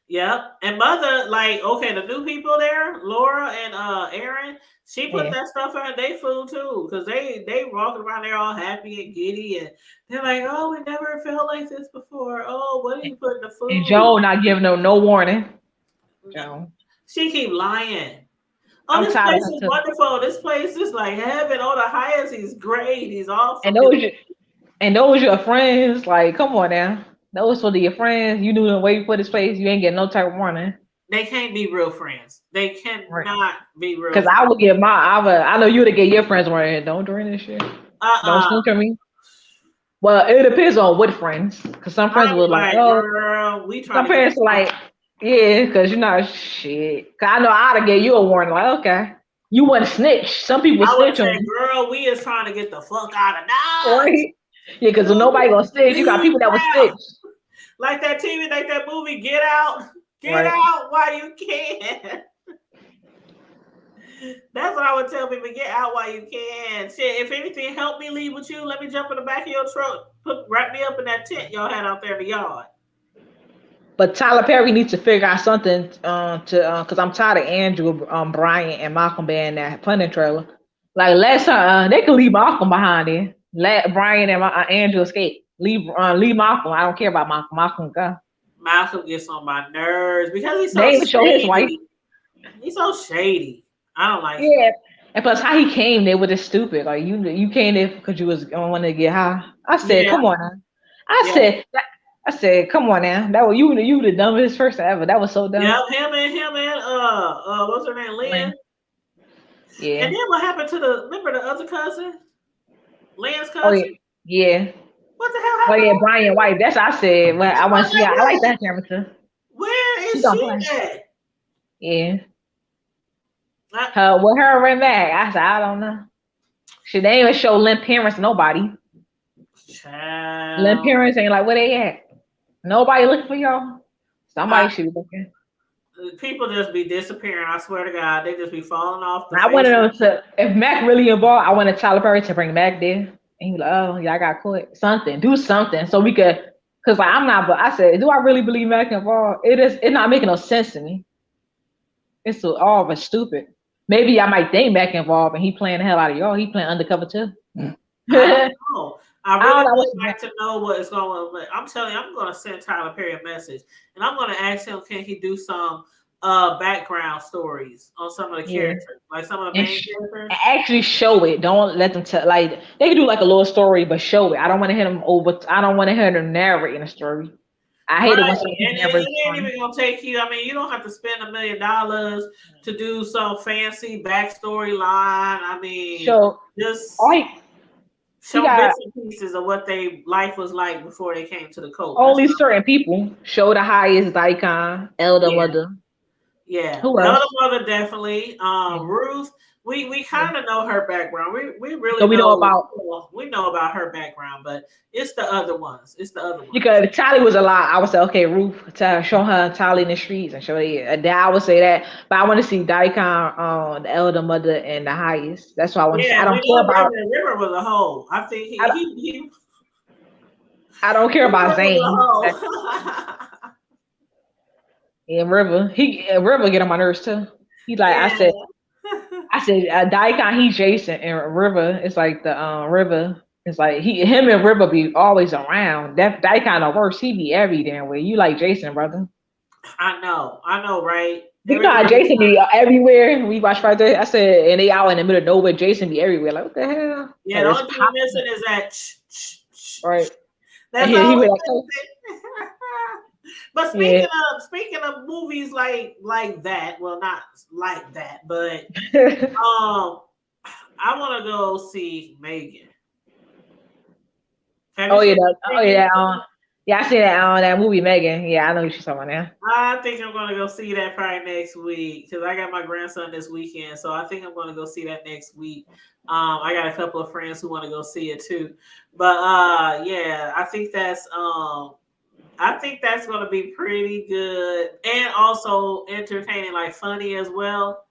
Yep. And mother, like, okay, the new people there, Laura and Aaron, she put Yeah. that stuff in their food too. Cause they walking around there all happy and giddy and they're like, oh, we never felt like this before. Oh, what do you put in the And food? Joe not giving them no warning. Joe. She keep lying. Oh, I'm this tired of place her is too. wonderful. This place is like heaven. Oh, the highest, he's great. He's And awesome. those your friends, like, come on now. Those for your friends. You knew them way for this place. You ain't getting no type of warning. They can't be real friends. They Right. cannot be real Cause friends. I know you would get your friends warning. Don't drink this shit. Don't Uh-uh. snitch on me. Well, it depends on what friends. Cause some friends I will was like, like, oh, girl, we trying some to get parents are like, yeah, cause you're not shit. Cause I know I'd have gave you a warning. Like, okay, you want to snitch. Some people I would have snitch on said, you, girl, we is trying to get the fuck out of Dodge. right? Yeah, cause nobody gonna snitch. You got Leave people that will now. snitch, Like that TV, like that movie, Get Out. Get right? out while you can. That's what I would tell people. Get out while you can. Shit, if anything, help me leave with you. Let me jump in the back of your truck. Wrap me up in that tent y'all had out there in the yard. But Tyler Perry needs to figure out something cause I'm tired of Andrew, Brian, and Malcolm being that punning trailer. Like last time, they could leave Malcolm behind there. Let Brian and Andrew escape. Leave Malcolm. I don't care about Malcolm. Malcolm go. Malcolm gets on my nerves because he's so They even show his wife. shady. He's so shady. I don't like him. Yeah. And plus, how he came there with this stupid. Like you came there because you was wanting to get high. I said, Yeah, come on now. I yeah. said, I said, come on now. That was you the dumbest person ever. That was so dumb. Yep, him and what's her name, Lynn. Lynn. And Yeah. then what happened to remember the other cousin, Lynn's Oh yeah. cousin? Yeah. What the hell Oh happened yeah, to Brian her? White. That's what I said. Well, That's I why want I to see. I like said, that character. where She is don't she play. at? Yeah. I, With her and Mac, I said I don't know. She they ain't even show Lynn parents nobody. And then Child. parents ain't like, where they at? Nobody looking for y'all. Somebody should be looking. People just be disappearing. I swear to God, they just be falling off the I wanted face. them to, if Mac really involved, I wanted Tyler Perry to bring Mac there. And he was like, oh, yeah, I got caught. Something, do something so we could, because like I'm not, but I said, do I really believe Mac involved? It's not making no sense to me. It's so all of it stupid. Maybe I might think Mac involved and he playing the hell out of y'all. He playing undercover too. I don't I know. I don't really know would what's like to know what is going on. But I'm telling you, I'm going to send Tyler Perry a message, and I'm going to ask him, can he do some background stories on some of the yeah. characters, like some of the And, main characters? and actually show it. Don't let them tell. Like they can do like a little story, but show it. I don't want to hear them over. I don't want to hear them narrating a story. I hate it when Right, some people and narrate it a ain't story. even gonna take you. I mean, you don't have to spend $1 million to do some fancy backstory line. I mean, So, all just he show got bits and pieces of what their life was like before they came to the coast. That's only what. certain people. Show the highest icon, elder Yeah, mother. yeah. Who Elder else? Mother definitely. Yeah. Ruth. We Yeah. kind of know her background. We So really we know know. about Well, we know about her background, but it's the other ones. It's the other ones. because if Tally was alive, I would say, okay, Ruth, to show her Tally in the streets and show her. Yeah, then I would say that. But I want to see Daikon, the elder mother, and the highest. That's what I want to see. I Yeah, don't we care know about. River. River was a hoe. I think I, I don't care about River was a Zane. hoe. And River get on my nerves too. He's like Yeah. I said Daikon he Jason and River it's like the River it's like him and River be always around. That Daikon the worst. He be every damn way. You like Jason, brother? I know, right? You know how Everybody, Jason be everywhere. We watch Friday. I said, and they out in the middle of nowhere. Jason be everywhere. Like what the hell? yeah. Like The it's only thing we popping, missing is that. right? And That's he all was we like, oh, missing. But yeah. speaking of movies like that, well, not like that, but I want to go see Megan. Have you Oh yeah, seen that, oh Megan? yeah, yeah. I seen that that movie Megan. Yeah, I know what you're talking about now. I think I'm gonna go see that probably next week because I got my grandson this weekend, so I think I'm gonna go see that next week. I got a couple of friends who want to go see it too, but yeah, I think that's gonna be pretty good and also entertaining, like funny as well.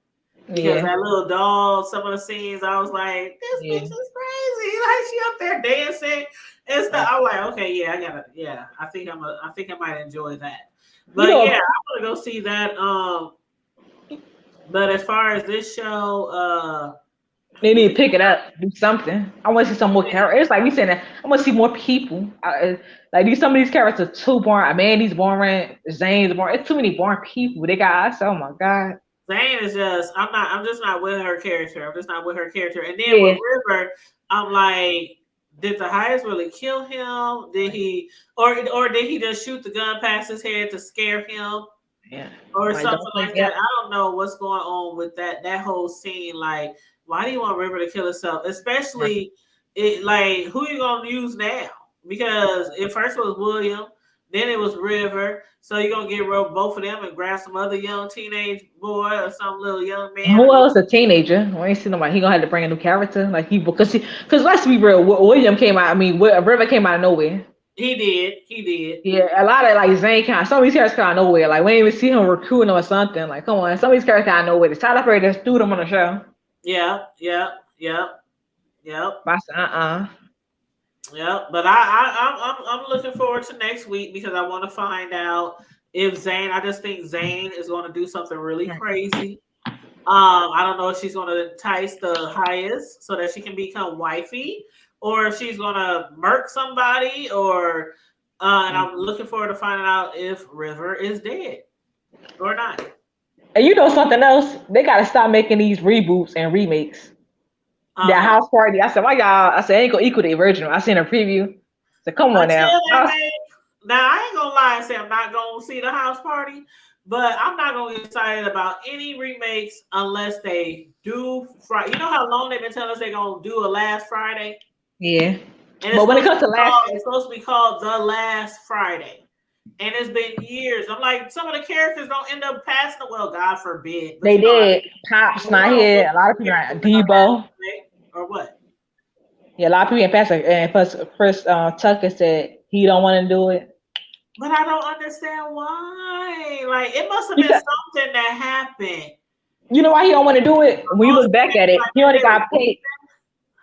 Because Yeah, that little dog, some of the scenes, I was like, this yeah. bitch is crazy. Like she up there dancing and stuff. I was like, okay, yeah, I think I might enjoy that. You But know, yeah, I'm gonna go see that. But as far as this show, they need yeah, to pick it up, do something. I want to see some more characters. It's like we saying that. I want to see more people. Like these, some of these characters are too boring. Amandi's boring. Zane's boring. It's too many boring people. They got us. Oh my god. Zane is just I'm just not with her character. I'm just not with her character. And then with Yeah. River, I'm like, did the highest really kill him? Did he or did he just shoot the gun past his head to scare him? Yeah. Or Like something don't like forget. that. I don't know what's going on with that whole scene. Like, why do you want River to kill herself? Especially it like who you gonna use now? Because it first was William, then it was River. So you're gonna get rid of both of them and grab some other young teenage boy or some little young man. Who else? A teenager. We ain't seen nobody. He gonna have to bring a new character. Like because let's be real. William came out. I mean, River came out of nowhere. He did. He did. Yeah, a lot of like Zane kind. Some of these characters come out of nowhere. Like we didn't even see him recruiting or something. Like come on, some of these characters out of nowhere. The Tyler Perry just threw them on the show. Yeah. Yeah. Yeah. Yeah. But I said, Yeah, but I'm looking forward to next week because I want to find out if Zane. I just think Zane is going to do something really crazy. I don't know if she's going to entice the highest so that she can become wifey, or if she's going to murk somebody, or and I'm looking forward to finding out if River is dead or not. And you know something else? They gotta stop making these reboots and remakes. That Uh-huh. house party. I said, why y'all? I said, ain't gonna equal the original. I seen a preview. I said, come on Until now. that man, now I ain't gonna lie and say I'm not gonna see the house party, but I'm not gonna get excited about any remakes unless they do Friday. You know how long they've been telling us they're gonna do a last Friday, Yeah. and But when it comes to last, it's supposed to be called the Last Friday, and it's been years. I'm like, some of the characters don't end up passing. Well, God forbid, but they you know, did. Pop's not here. A lot of people are like Debo. or what? Yeah, a lot of people in Pastor and plus Chris Tucker said he don't want to do it. But I don't understand why. Like it must have You been got, something that happened. you know why he don't want to do it? When you Most look back at it, like he maybe only they were got paid beefing,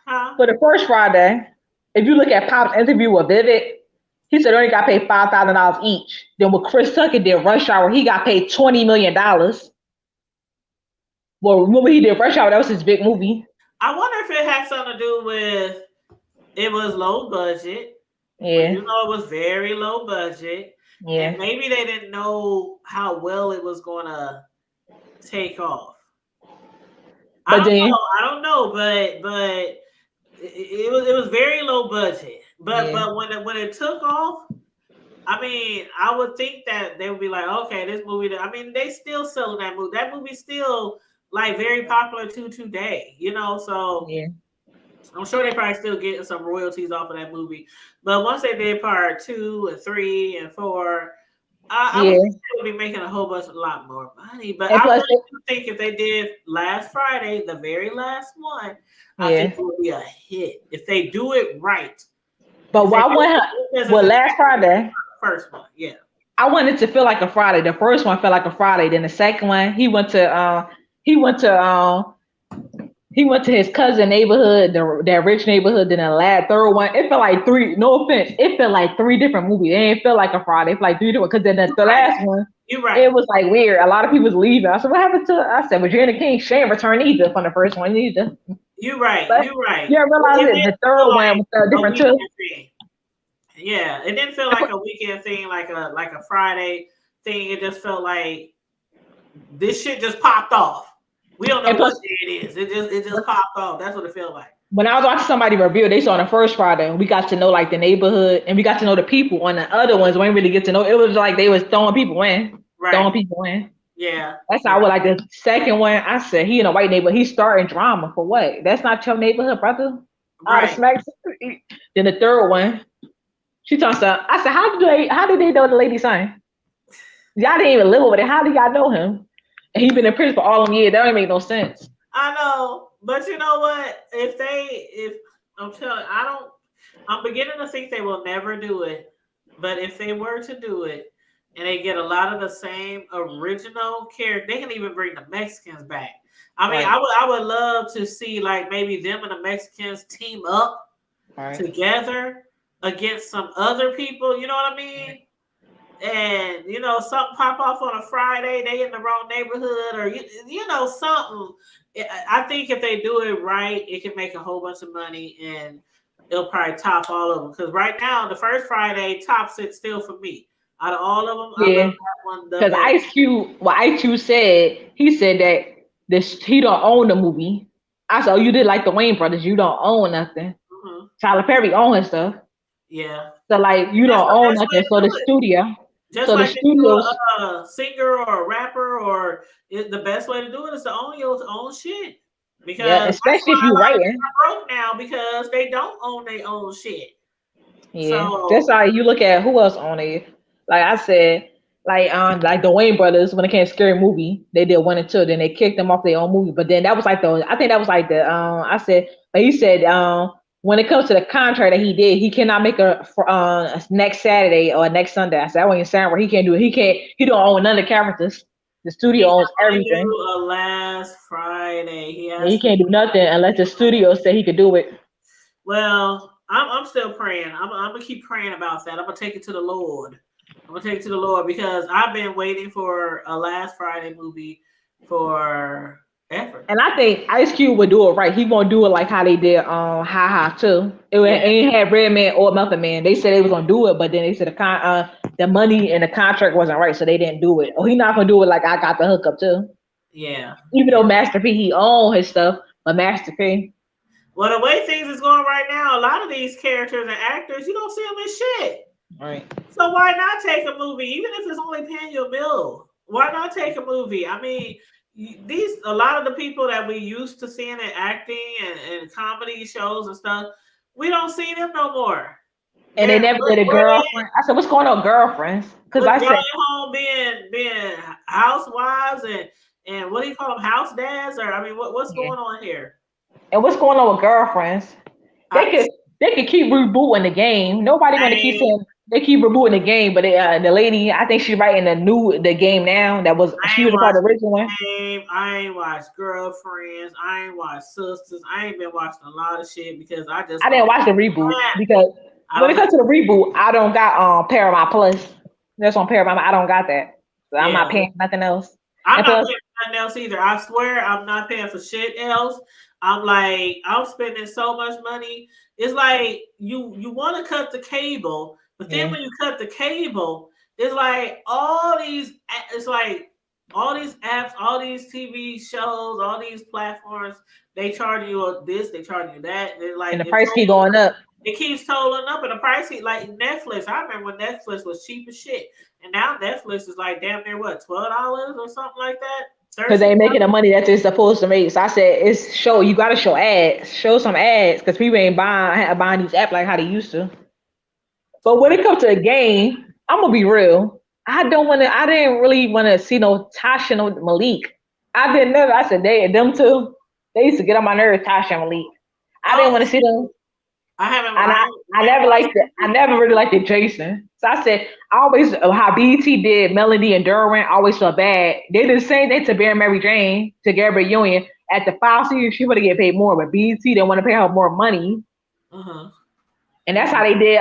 huh? for the first Friday. If you look at Pop's interview with Vivid, he said he only got paid $5,000 each. Then what Chris Tucker did Rush Hour, he got paid $20 million. Well, remember he did Rush Hour, that was his big movie. I wonder if it had something to do with it was low budget. Well, Yeah, it was very low budget, and yeah. maybe they didn't know how well it was gonna take off. I But don't then, know. I don't know, but it was very low budget. But yeah. but when it took off, I mean, I would think that they would be like, okay, this movie. I mean, they still selling that movie. That movie's still like very popular to today. So Yeah, I'm sure they probably still getting some royalties off of that movie. But once they did part 2 and 3 and 4, I would yeah. think they would be making a lot more money. But And I plus, really do think if they did last Friday, the very last one, I think yeah. it would be a hit if they do it right. But If they why do went it just as well last impactful as Friday? the first one, yeah. I wanted to feel like a Friday. The first one felt like a Friday. Then the second one, he went to he went to his cousin neighborhood, that rich neighborhood. Then the last third one, it felt like three. No offense, it felt like three different movies. It didn't feel like a Friday. It felt like three different. Because then the Right. last one, You're right. it was like weird. A lot of people was leaving. I said, "What happened to?" I said, "Virginia King, she ain't returned either from the first one either." You're right. But You're right. you realize It it. didn't The feel third one like was a different too. weekend thing. Yeah, it didn't feel like a weekend thing, like a Friday thing. It just felt like this shit just popped off. We don't know And what plus, day it is. It just popped off. That's what it felt like. when I was watching somebody review, they saw on the first Friday, we got to know like the neighborhood and we got to know the people. On the other ones, we didn't really get to know. It was like they was throwing people in, Right. throwing people in. Yeah. That's how Yeah. I would like the second one. I said he in a white neighborhood. He's starting drama for what? That's not your neighborhood, brother. All the Right. smacks. Then the third one, she talks about. I said, how did they know the lady son? Y'all didn't even live over there. How do y'all know him? And he been in prison for all them years. That don't make no sense. I know, but you know what? If I'm telling, I'm beginning to think they will never do it. But if they were to do it, and they get a lot of the same original character, they can even bring the Mexicans back. I mean, Right. I would love to see like maybe them and the Mexicans team up Right. together against some other people. You know what I mean? And something pop off on a Friday, they in the wrong neighborhood, or something. I think if they do it right, it can make a whole bunch of money, and it'll probably top all of them. Because right now, the first Friday tops it still for me. Out of all of them, I love Yeah. that one the Because best. Ice Cube, what Ice Cube said, he said that this he don't own the movie. I said, oh, you did like the Wayne brothers, you don't own nothing. Mhm. Tyler Perry own his stuff. Yeah, So like you that's don't the own best way nothing. to So do the it. studio, Just so the like they do studios, a singer or a rapper, or the best way to do it is to own your own shit. yeah, Because that's especially why if a you lot of people writing. are broke now, because they don't own their own shit. Yeah. Just So like you look at who else on it. Like I said, like the Wayne brothers when it came to Scary Movie, they did 1 and 2, then they kicked them off their own movie. But then that was like I think that was like the I said, but he said when it comes to the contract that he did, he cannot make a next Saturday or next Sunday. I said that wasn't sound where he can't do it. He don't own none of the characters. The studio he can owns only everything. do a last Friday. He Yeah, has he to. can't do nothing unless the studio say he could do it. Well, I'm still praying. I'm gonna keep praying about that. I'm gonna take it to the Lord. I'm gonna take it to the Lord, because I've been waiting for a last Friday movie for ever. And I think Ice Cube would do it right. He won't do it like how they did Ha Ha too. Yeah, Ain't had Redman or Method Man. They said they was gonna do it, but then they said the money and the contract wasn't right, so they didn't do it. Or he not gonna do it like I got the hookup too. yeah, Even yeah. though Master P he own his stuff, but Master P, Well, the way things is going right now, a lot of these characters and actors, you don't see them in shit. right? So why not take a movie, even if it's only paying you a bill? Why not take a movie? I mean, a lot of the people that we used to seeing in acting and comedy shows and stuff, we don't see them no more. And they They're never did a where they girlfriend. I said, what's going on, girlfriends? Because with I going said, home being housewives and what do you call them, house dads? Or I mean, what's yeah. going on here? And what's going on with girlfriends? They could keep rebooting the game. Nobody gonna keep I saying they keep rebooting the game, but the lady, I think she's writing the game now. She ain't was a part watched of the original one. Game. I ain't watched Girlfriends. I ain't watched Sisters. I ain't been watching a lot of shit because I just I don't. didn't watch the reboot because I when don't it have. comes to the reboot, I don't got Paramount Plus. That's on Paramount. I don't got that, so I'm not Yeah, paying nothing else. I'm And not plus, paying for nothing else either. I swear, I'm not paying for shit else. I'm like, I'm spending so much money. It's like you want to cut the cable, but then yeah, when you cut the cable, it's like all these. It's like all these apps, all these TV shows, all these platforms. They charge you this, they charge you that. They're and like the price keep going up. it keeps totaling up, and the price like Netflix. I remember when Netflix was cheap as shit, and now Netflix is like damn near what $12 or something like that. Because they 13. ain't making the money that they're supposed to make. So I said, you got to show ads, show some ads, because people ain't buying these apps like how they used to. But when it comes to a game, I'm gonna be real. I didn't really want to see no Tasha no Malik. I didn't never. I said them two. They used to get on my nerves, Tasha and Malik. I didn't Oh, want to see them. I haven't. And I I ain't never watched liked it. I never really liked it, Jason. So I said, I always how BET did Melody and Derwin. I always felt bad. They did the same thing to Bear Mary Jane, to Gabrielle Union. At the 5 season, she would have get paid more, but BET didn't want to pay her more money. Uh-huh. And that's how they did.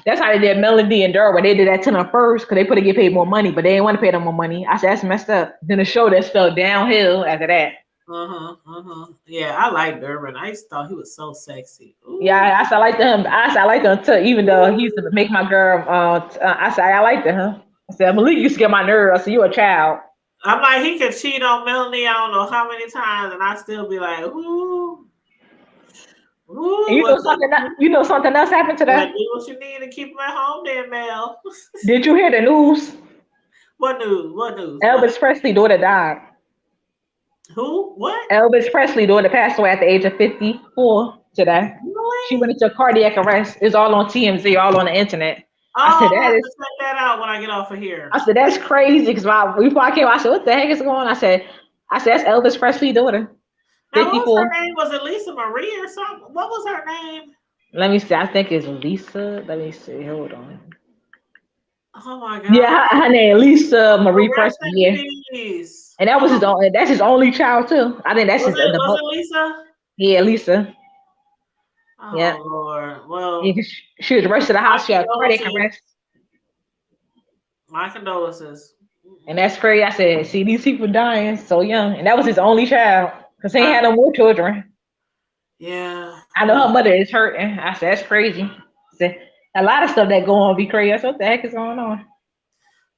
That's how they did Melody and Derwin. They did that to them first because they put to get paid more money, but they didn't want to pay them more money. I said that's messed up. Then the show just fell downhill after that. Yeah, I like Durbin. I used to thought he was so sexy. Ooh. Yeah, I said I liked him. I said I liked him too, even though he used to make my girl. I said I liked him. I said Malik used to get my nerves. I said you a child. I'm like he could cheat on Melanie. I don't know how many times, and I still be like, ooh, And ooh. you know something else happened Well, today. do what you need to keep him at home, then, Mel. Did you hear the news? What news? What news? What? Elvis Presley daughter died. Who? What? Elvis Presley daughter passed away at the age of 54 today. She Really? went into cardiac arrest. It's all on TMZ, all on the internet. I Oh, said I'm gonna that have is. to check that out when I get off of here. I said that's crazy because before I came, I said what the heck is going on? I said that's Elvis Presley daughter, Now, what was 54. her name? Was it Lisa Marie or something? What was her name? Let me see. I think it's Lisa. Let me see. Hold on. Oh my God. Yeah, her name Lisa Well, Marie rest Presley. Yeah, in peace. and that was his Oh, own. That's his only child too. I think that's was his it? the Was book. it Lisa? Yeah, Lisa. Yeah, Oh Lord. yeah. Well, She was rushed to the my house. She had cardiac condolences. arrest, My condolences. and that's crazy. I said, see these people dying so young, and that was his only child because he ain't I, had no more children. yeah. I know her mother is hurting. I said, that's crazy. I said, a lot of stuff that go on be crazy. I said, what the heck is going on?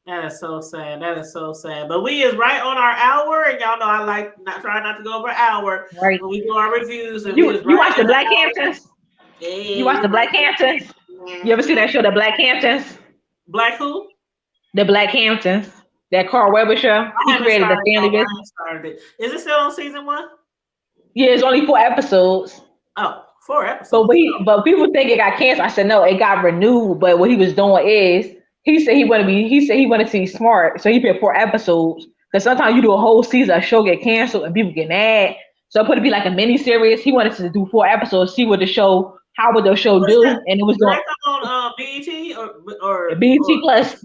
That is so sad. That is so sad. But we is right on our hour, and y'all know I like not try not to go over an hour Right. when we do our reviews, and we is You right watch the at an Black hour. Hamptons? You Yeah, watch we the right Black Hamptons? there. You ever see that show, The Black Hamptons? Black who? The Black Hamptons. That Carl Weber show. I He haven't created the started. No, family I business. haven't started it. Is it still on season 1? Yeah, it's only 4 episodes. Oh, 4 episodes. But people think it got canceled. I said no, it got renewed. But what he was doing is he said he wanted to be smart, so he put 4 episodes. Because sometimes you do a whole season, a show get canceled and people get mad. So put it be like a mini series. He wanted to do 4 episodes, see what the show, how would the show What's that? do, and it was Did doing that come on BET or BT Plus.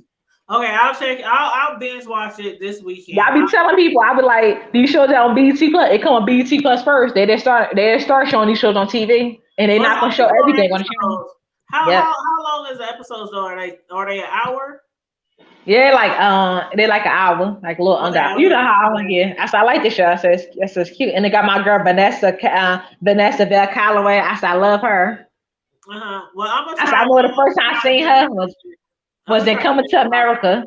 okay? I'll check. I'll binge watch it this Yeah, weekend. I be telling people, I be like, these shows that on BT Plus, it come on BT Plus first. They start showing these shows on TV, and they're Well, it's not gonna only show four everything on the channel. episodes. How Yep. how how long is the episodes though? Are they an hour? Yeah, like they're like an hour, like a little Okay, under. I'm You know gonna, how I want. Yeah, I said I like this show. I said it's cute, and they got my girl Vanessa Bell Calloway. I said I love her. Well, I'm gonna I said try. I know the first time I seen her I'm was gonna in try. Coming to America.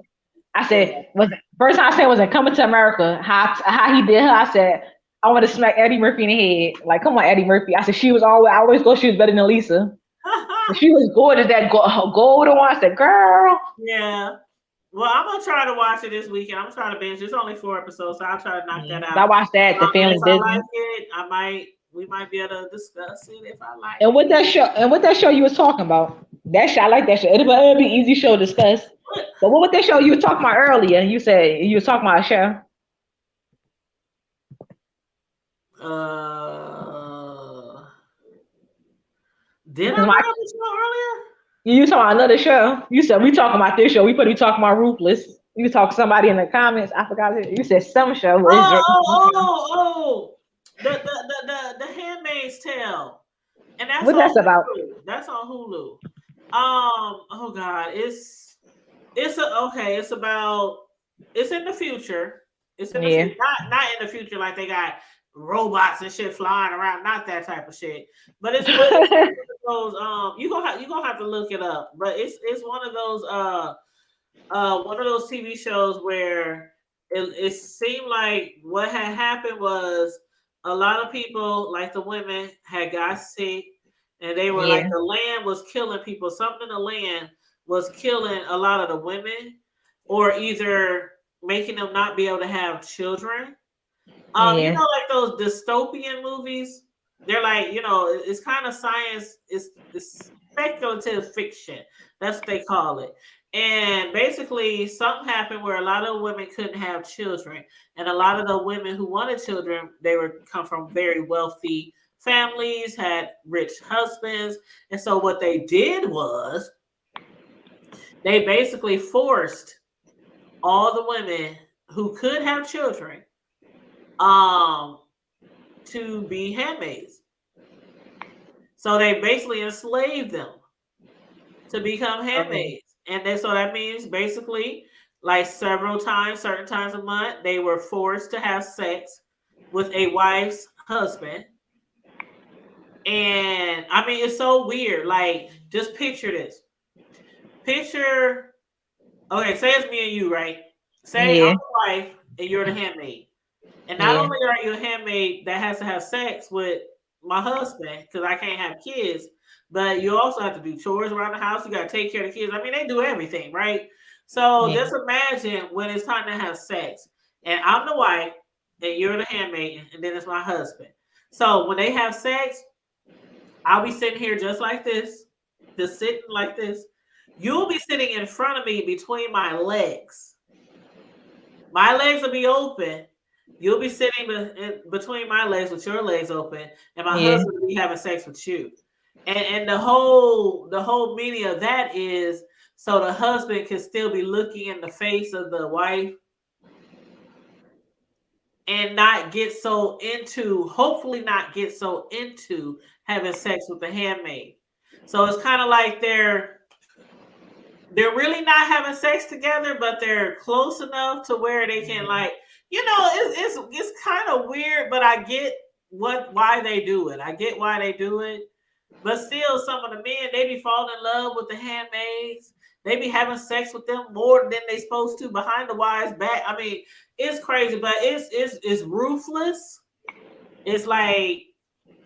I Yeah. said was first time I seen was in Coming to America. How he did her. I said I want to smack Eddie Murphy in the head. Like come on, Eddie Murphy. I said she was always I always thought she was better than Lisa. And she was gorgeous. That golden one. I said girl. Yeah. Well, I'm gonna try to watch it this weekend. I'm trying to binge. It's only 4 episodes, so I'll try to knock that I out. watched that the family If I like business. it, we might be able to discuss it if I like And it. what that show you was talking about? That show, I like that show. It'll be easy show to discuss. But what was that show you were talking about earlier? You said you were talking about a show. Uh, Did I Because bring my up this show earlier? you talking about another show. You said we talking about this show. We probably talking about Ruthless. You talk to somebody in the comments. I forgot it. You said some show. But it's Oh. The Handmaid's Tale. And that's what on that's about? Hulu. That's on Hulu. Oh God, okay. It's in the future. It's in the Yeah, future, not in the future like they got robots and shit flying around. Not that type of shit. But it's one of those. You gonna have to look it up. But it's one of those TV shows where it seemed like what had happened was a lot of people, like the women, had got sick, and they were like yeah, the land was killing people. Something in the land was killing a lot of the women, or either making them not be able to have children. yeah, Like those dystopian movies. They're like, it's kind of science. It's speculative fiction. That's what they call it. And basically, something happened where a lot of women couldn't have children, and a lot of the women who wanted children, they were come from very wealthy families, had rich husbands, and so what they did was they basically forced all the women who could have children um to be handmaids. So they basically enslaved them to become okay, handmaids. And then so that means basically like several times, certain times a month, they were forced to have sex with a wife's husband. And I mean it's so weird. Like just picture this. Picture okay, say it's me and you, right? Say I'm yeah, the wife and you're the handmaid. And not yeah, only are you a handmaid that has to have sex with my husband because I can't have kids, but you also have to do chores around the house. You got to take care of the kids. I mean, they do everything, right? So yeah, just imagine when it's time to have sex, and I'm the wife, and you're the handmaid, and then it's my husband. So when they have sex, I'll be sitting here just like this, just sitting like this. You'll be sitting in front of me between my legs. My legs will be open. You'll be sitting between my legs with your legs open, and my yeah. husband will be having sex with you. And the whole meaning of that is so the husband can still be looking in the face of the wife and not get so into, hopefully not get so into having sex with the handmaid. So it's kind of like they're really not having sex together, but they're close enough to where they can like, it's kind of weird, but I get why they do it. I get why they do it. But still, some of the men, they be falling in love with the handmaids. They be having sex with them more than they supposed to behind the wives' back. I mean, it's crazy, but it's ruthless. It's like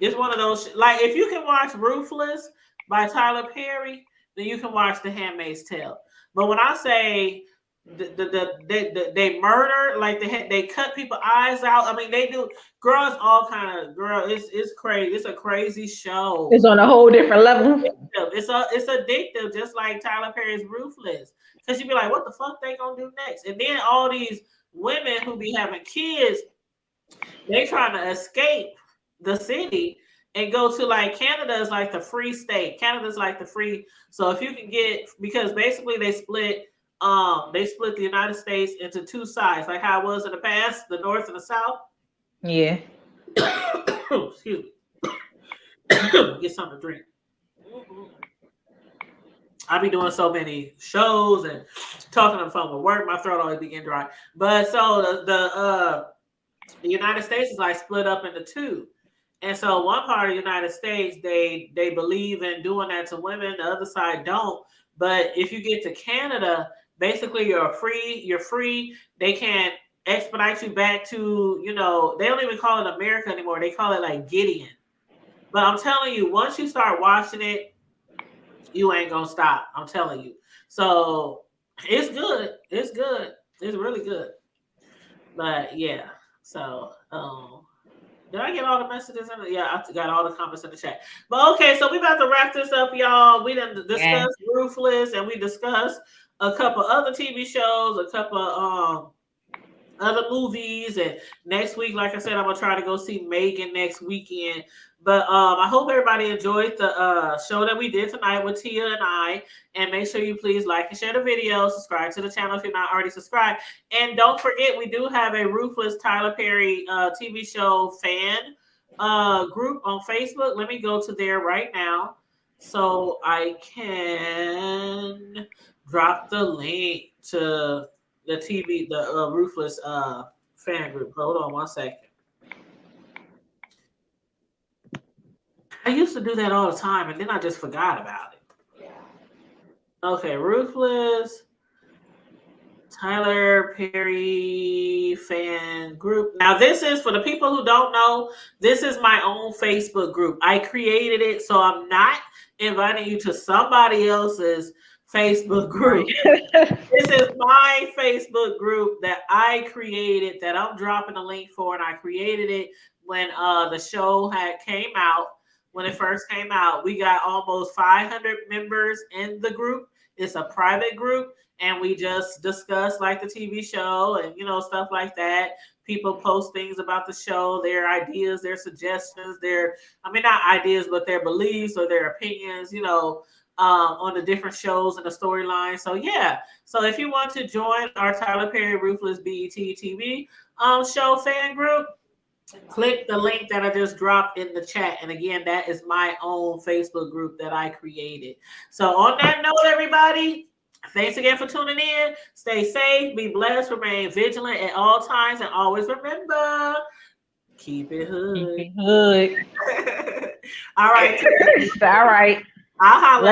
it's one of those like if you can watch Ruthless by Tyler Perry, then you can watch The Handmaid's Tale. But when I say they murder, like they cut people eyes out. I mean, they do girls all kind of girl. It's crazy. It's a crazy show. It's on a whole different level. It's addictive, just like Tyler Perry's Ruthless. Because you be like, what the fuck they gonna do next? And then all these women who be having kids, they trying to escape the city and go to like Canada is like the free state. Canada's like the free. So if you can get because basically they split the United States into two sides, like how it was in the past, the North and the South. Yeah, Excuse me. Get something to drink. I be doing so many shows and talking on the phone with work. My throat always be getting dry. But so the United States is like split up into two. And so one part of the United States, they believe in doing that to women. The other side don't. But if you get to Canada, basically you're free. You're free. They can't expedite you back to, they don't even call it America anymore. They call it like Gideon. But I'm telling you, once you start watching it, you ain't gonna stop. I'm telling you. So it's good. It's good. It's really good. But yeah. So did I get all the messages in it? Yeah, I got all the comments in the chat. But okay, so we about to wrap this up, y'all. We done yeah. discussed Ruthless and we discussed a couple other TV shows, a couple other movies, and next week, like I said, I'm gonna try to go see Megan next weekend. But I hope everybody enjoyed the show that we did tonight with Tia and I. And make sure you please like and share the video, subscribe to the channel if you're not already subscribed. And don't forget, we do have a Ruthless Tyler Perry TV show fan group on Facebook. Let me go to there right now so I can drop the link to the Ruthless fan group. Hold on one second. I used to do that all the time, and then I just forgot about it. Okay, Ruthless Tyler Perry fan group. Now, this is for the people who don't know. This is my own Facebook group. I created it, so I'm not inviting you to somebody else's Facebook group. This is my Facebook group that I created, that I'm dropping a link for, and I created it when the show came out. When it first came out, we got almost 500 members in the group. It's a private group, and we just discuss like the TV show and stuff like that. People post things about the show, their ideas, their suggestions, not ideas, but their beliefs or their opinions, on the different shows and the storyline. So yeah. So if you want to join our Tyler Perry Ruthless BET TV show fan group, click the link that I just dropped in the chat. And again, that is my own Facebook group that I created. So on that note, everybody, thanks again for tuning in. Stay safe, be blessed, remain vigilant at all times, and always remember, keep it hood. Keep it hood. All right. All right. I'll holler.